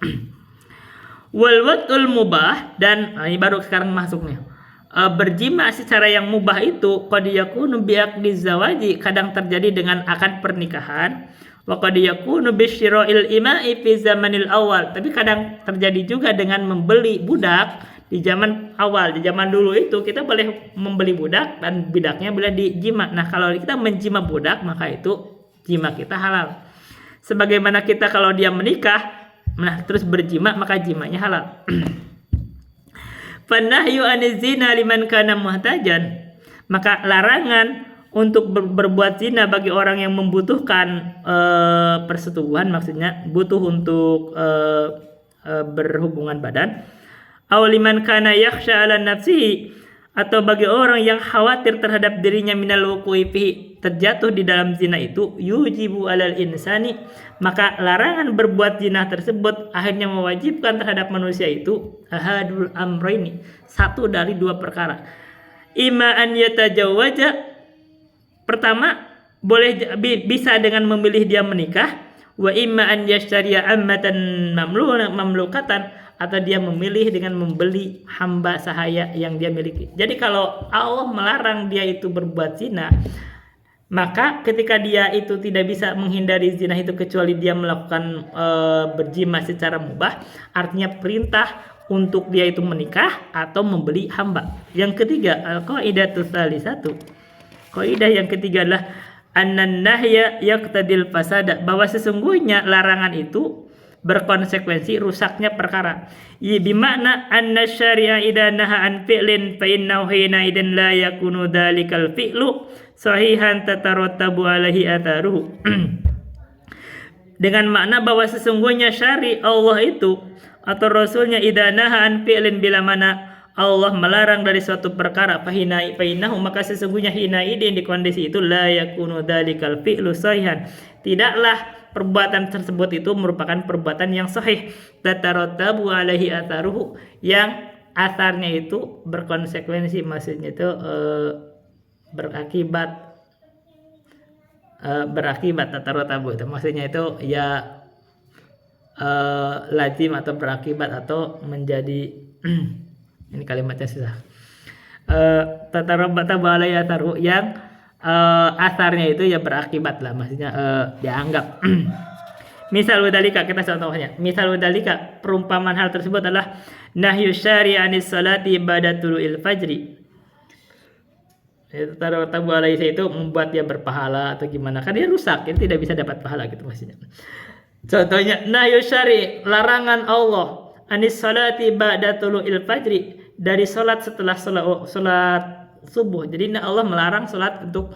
Wal watul mubah, dan ini baru sekarang masuknya. Berjima secara yang mubah itu qad yakunu bi aqdiz zawaji, kadang terjadi dengan akad pernikahan, wa qad yakunu bi syira'il ima'i fi zamanil awal, tapi kadang terjadi juga dengan membeli budak di zaman awal. Di zaman dulu itu kita boleh membeli budak dan budaknya boleh dijima. Nah, kalau kita menjima budak maka itu jima kita halal. Sebagaimana kita kalau dia menikah terus berjima maka jimanya halal. Fanahyu aniz zina liman kana muhtajan, maka larangan untuk berbuat zina bagi orang yang membutuhkan persetubuhan, maksudnya butuh untuk berhubungan badan. Aw liman kana yakhsha ala nafsihi, atau bagi orang yang khawatir terhadap dirinya minal wuqu'i fihi, terjatuh di dalam zina itu, yujibu alal insani, maka larangan berbuat zina tersebut akhirnya mewajibkan terhadap manusia itu ahadul amrayni, satu dari dua perkara. Ima an yatajawwaja, pertama boleh bisa dengan memilih dia menikah, wa imma an yashtariya ammatan mamlukatan, atau dia memilih dengan membeli hamba sahaya yang dia miliki. Jadi kalau Allah melarang dia itu berbuat zina, maka ketika dia itu tidak bisa menghindari zina itu kecuali dia melakukan berjima secara mubah, artinya perintah untuk dia itu menikah atau membeli hamba. Yang ketiga, al-qaidatus salisatu, kaidah yang ketiga adalah annan nahya yaqtadil fasada, bahwa sesungguhnya larangan itu berkonsekuensi rusaknya perkara. Bimakna anna syari'a idza naha an fi'lin fa innahu hina idzin la yakunu dzalikal fi'lu sahihan tatarattabu alaihi atharuhu. Dengan makna bahwa sesungguhnya syari Allah itu atau Rasulnya idza naha an fi'lin, bila mana Allah melarang dari suatu perkara, fainahu, maka sesungguhnya hina idin, di kondisi itu la yakunu dzalikal fi'lu sahihan, tidaklah perbuatan tersebut itu merupakan perbuatan yang sahih, tatarattabu alaihi atharuhu, yang asarnya itu berkonsekuensi, maksudnya itu berakibat tatarattabu itu maksudnya itu ya lazim atau berakibat atau menjadi ini kalimatnya susah. Tatarattabu alaihi atharuhu, yang asarnya itu ya berakibat lah, maksudnya dianggap. Misal wadalika, kita contohnya. Misal wadalika, perumpamaan hal tersebut adalah nahyu syari' anis salati ba'da tulu'il fajri. Itu tabu alaihi itu membuat dia berpahala atau gimana? Kan dia rusak, dia tidak bisa dapat pahala gitu maksudnya. Contohnya nahyu syari', larangan Allah anis salati ba'da tulu'il fajri, dari salat setelah salat subuh. Jadi Allah melarang salat untuk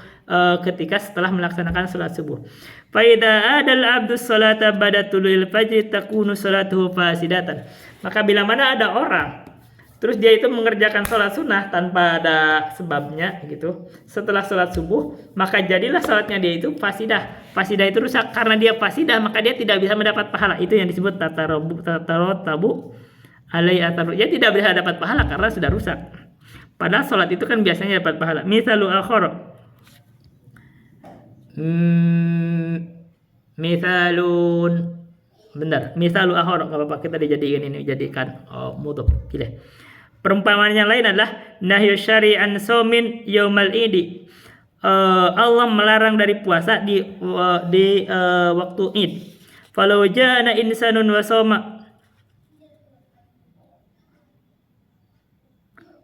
ketika setelah melaksanakan salat subuh. Fa idza adal abdus salata ba'da tulu'il fajri takunu salatuhu fasidatan. Maka bila mana ada orang terus dia itu mengerjakan salat sunnah tanpa ada sebabnya gitu setelah salat subuh, maka jadilah salatnya dia itu fasidah. Fasidah itu rusak, karena dia fasidah maka dia tidak bisa mendapat pahala. Itu yang disebut tatarattabu alaihi atharuhu. Dia tidak bisa dapat pahala karena sudah rusak. Padahal sholat itu kan biasanya dapat pahala. Misalu akhor, misalu akhor, nggak apa-apa, kita dijadikan ini, jadikan mudhof. Pilih. Perumpamaan yang lain adalah nahyu syari'an saumin yaumal idi. Allah melarang dari puasa di waktu Id. Falau ja'ana insanun wa sawma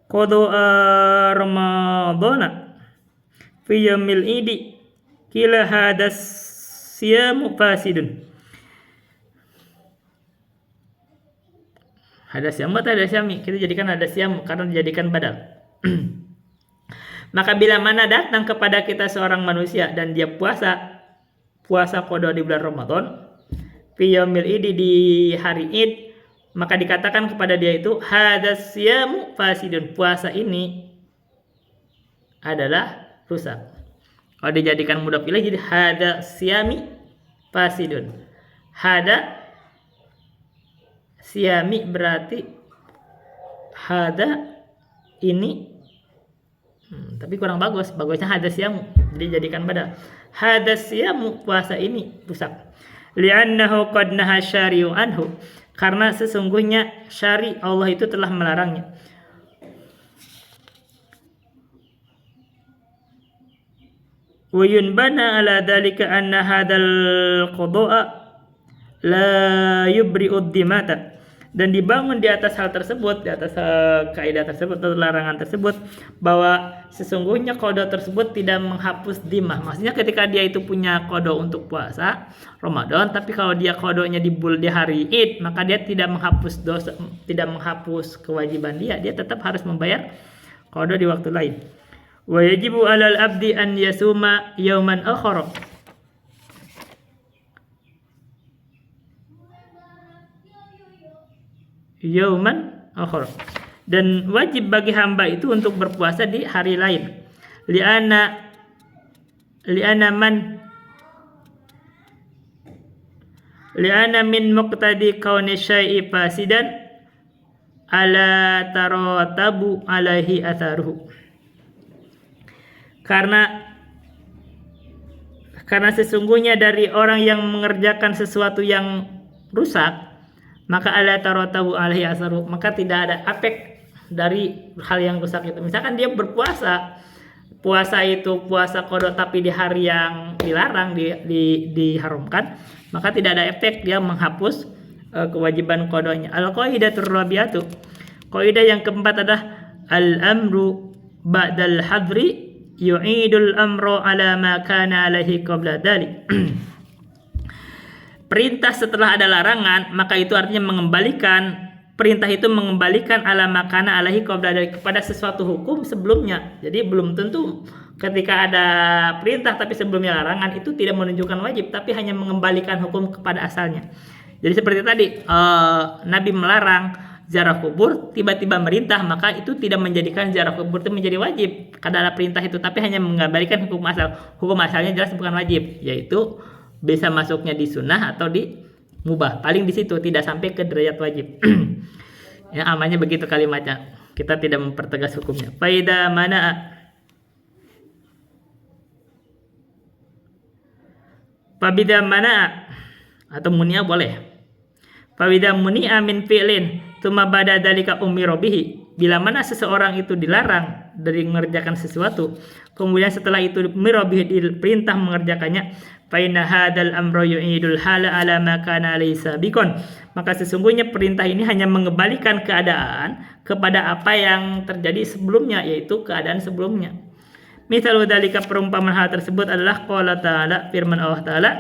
qadu ramadhana fi yaumil idi kila hadas siyamu fasidun. Hadas siam atau hadas siami, kita jadikan hadas siam karena dijadikan badal. Maka bila mana datang kepada kita seorang manusia dan dia puasa qada di bulan Ramadan, fi yaumil idi, di hari Id, maka dikatakan kepada dia itu hadas siyamu fasidun, puasa ini adalah rusak. Kalau dijadikan mudhaf ilaih jadi hada siyami fasidun. Hada siyami berarti hada ini tapi kurang bagus. Bagusnya hada siyamu. Jadi jadikan badal. Hada siyamu puasa ini rusak. Li'annahu qad naha syari'u anhu. Karena sesungguhnya syari Allah itu telah melarangnya. Wa yunbana ala dzalika anna hadzal qada'a la yubri'ud dimata. Dan dibangun di atas hal tersebut, di atas kaidah tersebut atau larangan tersebut, bahwa sesungguhnya qada tersebut tidak menghapus dimah. Maksudnya ketika dia itu punya qada untuk puasa Ramadan, tapi kalau dia qadanya di hari Id, maka dia tidak menghapus dosa, tidak menghapus kewajiban dia tetap harus membayar qada di waktu lain. Wa yajibu 'alal abdi an yasuma yauman akhar. Yauman akhar. Dan wajib bagi hamba itu untuk berpuasa di hari lain. Li'ana min muqtadi kauni syai'i fasidan ala taratabu alaihi atharuhu. Karena sesungguhnya dari orang yang mengerjakan sesuatu yang rusak, maka ala taratabu alaihi atharuhu, maka tidak ada efek dari hal yang rusak itu. Misalkan dia berpuasa, puasa itu puasa qada tapi di hari yang dilarang, diharamkan, maka tidak ada efek dia menghapus kewajiban qadanya. Al-qaidatur rabi'atu. Kaidah yang keempat adalah al-amru ba'dal hadri yu'idul amru ala ma kana alaihi qabla dzalik. Perintah setelah ada larangan, maka itu artinya mengembalikan, perintah itu mengembalikan ala makana alaihi qabla dzalik, kepada sesuatu hukum sebelumnya. Jadi belum tentu ketika ada perintah tapi sebelumnya larangan itu tidak menunjukkan wajib, tapi hanya mengembalikan hukum kepada asalnya. Jadi seperti tadi Nabi melarang ziarah kubur, tiba-tiba merintah, maka itu tidak menjadikan ziarah kubur itu menjadi wajib karena ada perintah itu, tapi hanya mengembalikan hukum asal. Hukum asalnya jelas bukan wajib, yaitu bisa masuknya di sunnah atau di mubah. Paling di situ, tidak sampai ke derajat wajib. Ya, amannya begitu kalimatnya. Kita tidak mempertegas hukumnya. Faida mana? Fabida mana? Atau munia boleh. Fabida munia min fi'lin tsumma ba'da dzalika umira bihi. Bila mana seseorang itu dilarang dari mengerjakan sesuatu, kemudian setelah itu umira bihi, diperintah mengerjakannya, fa inna hadzal amra yu'idul hala ala ma kana laysa bikon. Maka sesungguhnya perintah ini hanya mengembalikan keadaan kepada apa yang terjadi sebelumnya, yaitu keadaan sebelumnya. Misal dzalika, perumpamaan hal tersebut adalah qala ta'ala, firman Allah Ta'ala,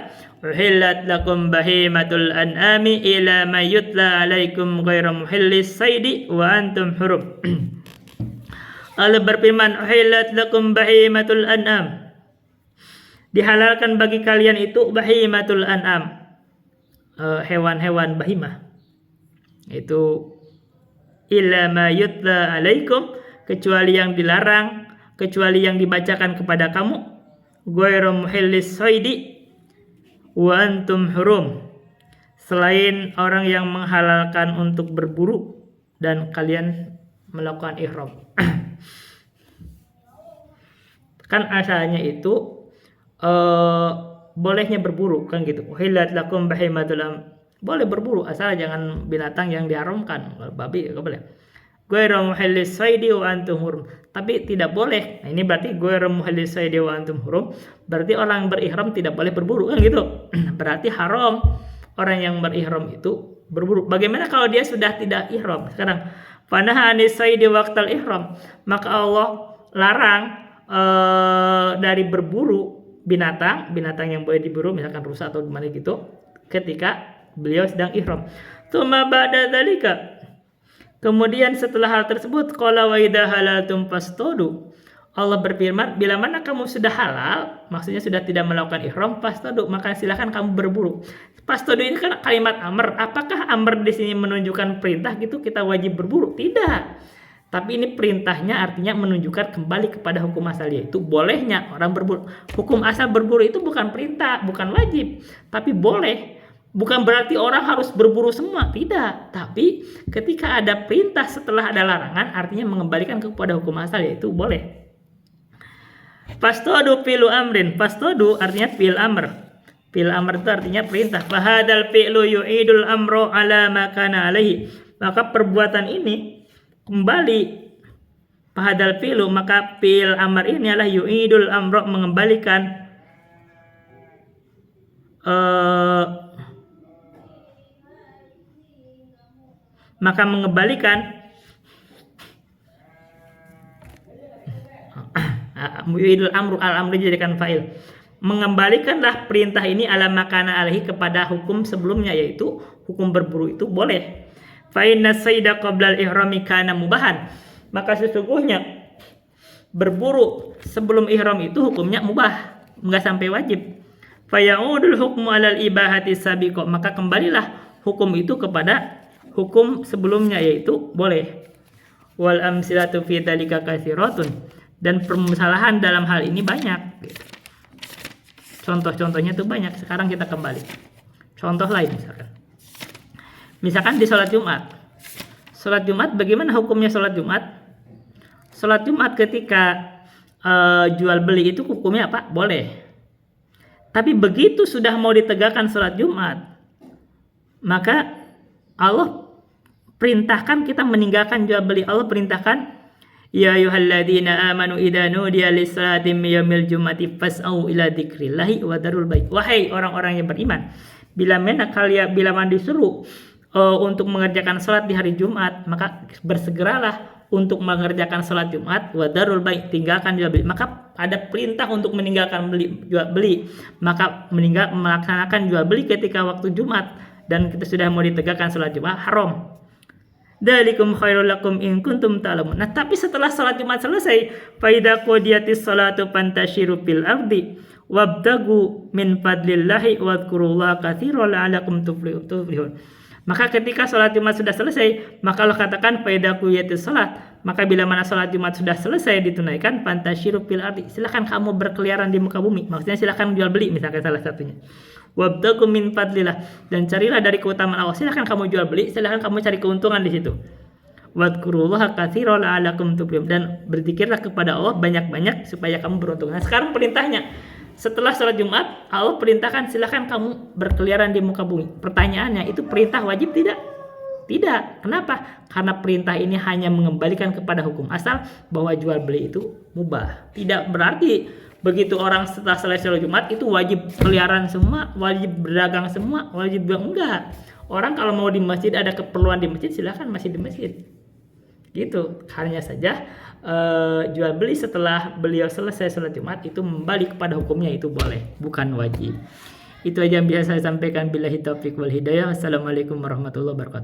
uhillat lakum bahimatul an'ami ila ma yutla alaikum ghairu muhillis saidi wa antum hurum. Allah berfirman, uhillat lakum bahimatul an'am, dihalalkan bagi kalian itu bahimatul an'am, hewan-hewan bahimah, itu illa ma yutla alaikum, kecuali yang dilarang, kecuali yang dibacakan kepada kamu, ghairu muhillis saidi wa antum hurum, selain orang yang menghalalkan untuk berburu dan kalian melakukan ihram. Kan asalnya itu bolehnya berburu kan gitu. Uhillat lakum bahimatul, boleh berburu asal jangan binatang yang diharamkan. Babi enggak boleh. Ghairu muhillis saidi wa antum hurum, tapi tidak boleh. Nah, ini berarti ghairu muhillis saidi wa antum hurum, berarti orang berihram tidak boleh berburu kan gitu. Berarti haram orang yang berihram itu berburu. Bagaimana kalau dia sudah tidak ihram? Sekarang fanaha anis saidi waqtal ihram, maka Allah larang dari berburu binatang yang boleh diburu, misalkan rusa atau gimana gitu, ketika beliau sedang ihram. Tsumma ba'da dzalika, kemudian setelah hal tersebut, qala wa idza halaltum fastadu, Allah berfirman, bila mana kamu sudah halal, maksudnya sudah tidak melakukan ihram, fastadu, maka silakan kamu berburu. Fastadu ini kan kalimat amr. Apakah amr di sini menunjukkan perintah gitu kita wajib berburu? Tidak. Tapi ini perintahnya artinya menunjukkan kembali kepada hukum asal, yaitu bolehnya orang berburu. Hukum asal berburu itu bukan perintah, bukan wajib, tapi boleh. Bukan berarti orang harus berburu semua, tidak. Tapi ketika ada perintah setelah ada larangan, artinya mengembalikan kepada hukum asal, yaitu boleh. Fastodu fi'lu amrin. Fastodu artinya fi'il amr. Fi'il amr itu artinya perintah. Fahadal fi'lu yu'idul amro ala makana alaihi. Maka perbuatan ini kembali. Fahadal fi'lu, maka fi'il amr ini adalah yu'idul amro, mengembalikan maka mengembalikan yu'idul amru, al-amru dijadikan fa'il. Mengembalikanlah perintah ini ala makana alaihi, kepada hukum sebelumnya, yaitu hukum berburu itu boleh. Fa inna sayda qabla al-ihrami kana mubahan. Maka sesungguhnya berburu sebelum ihram itu hukumnya mubah, enggak sampai wajib. Fa ya'udul hukmu alal ibahati sabiqah. Maka kembalilah hukum itu kepada hukum sebelumnya, yaitu boleh. Wal amsilatu fi dzalika katsiratun. Dan permasalahan dalam hal ini banyak. Contoh-contohnya itu banyak. Sekarang kita kembali. Contoh lain misalkan. Misalkan di sholat Jumat. Sholat Jumat, bagaimana hukumnya sholat Jumat? Sholat Jumat ketika jual beli itu hukumnya apa? Boleh. Tapi begitu sudah mau ditegakkan sholat Jumat, maka Allah perintahkan kita meninggalkan jual beli. Allah perintahkan, ya ayyuhalladzina amanu idza nudiya lis-salati min yaumil jum'ati fas'au ila dzikrillahi wa darul bai'. Wahai orang-orang yang beriman, bila mana disuruh untuk mengerjakan salat di hari Jumat, maka bersegeralah untuk mengerjakan salat Jumat, wa darul bai', tinggalkan jual beli. Maka ada perintah untuk meninggalkan jual beli, maka melaksanakan jual beli ketika waktu Jumat dan kita sudah mau ditegakkan salat Jumat haram. Dzalikum khairul lakum in kuntum ta'lamun. Nah, tapi setelah salat Jumat selesai, fa idza qudiyatis salatu fantashiru fil ardi wabtagu min fadlillahi wadhkurullaha katsiran la'allakum tuflihun. Maka ketika salat Jumat sudah selesai, maka Allah katakan fa idza qudiyatis salat, maka bila mana salat Jumat sudah selesai ditunaikan, fantashiru fil ardi, silakan kamu berkeliaran di muka bumi. Maksudnya silakan jual beli, misalkan salah satunya. Wabtagu min fadlillah, dan carilah dari keutamaan Allah. Silakan kamu jual beli, silakan kamu cari keuntungan di situ. Wadhkurullaha katsiran la'allakum tuflihun, dan berzikirlah kepada Allah banyak-banyak supaya kamu beruntung. Nah, sekarang perintahnya setelah salat Jumat, Allah perintahkan silakan kamu berkeliaran di muka bumi. Pertanyaannya, itu perintah wajib tidak? Tidak. Kenapa? Karena perintah ini hanya mengembalikan kepada hukum asal bahwa jual beli itu mubah. Tidak berarti begitu orang setelah selesai sholat Jumat itu wajib keliaran semua, wajib berdagang semua, wajib enggak. Orang kalau mau di masjid, ada keperluan di masjid, silakan masih di masjid. Gitu. Hanya saja jual beli setelah beliau selesai sholat Jumat itu kembali kepada hukumnya, itu boleh, bukan wajib. Itu aja yang bisa saya sampaikan. Billahi taufiq wal hidayah. Assalamualaikum warahmatullahi wabarakatuh.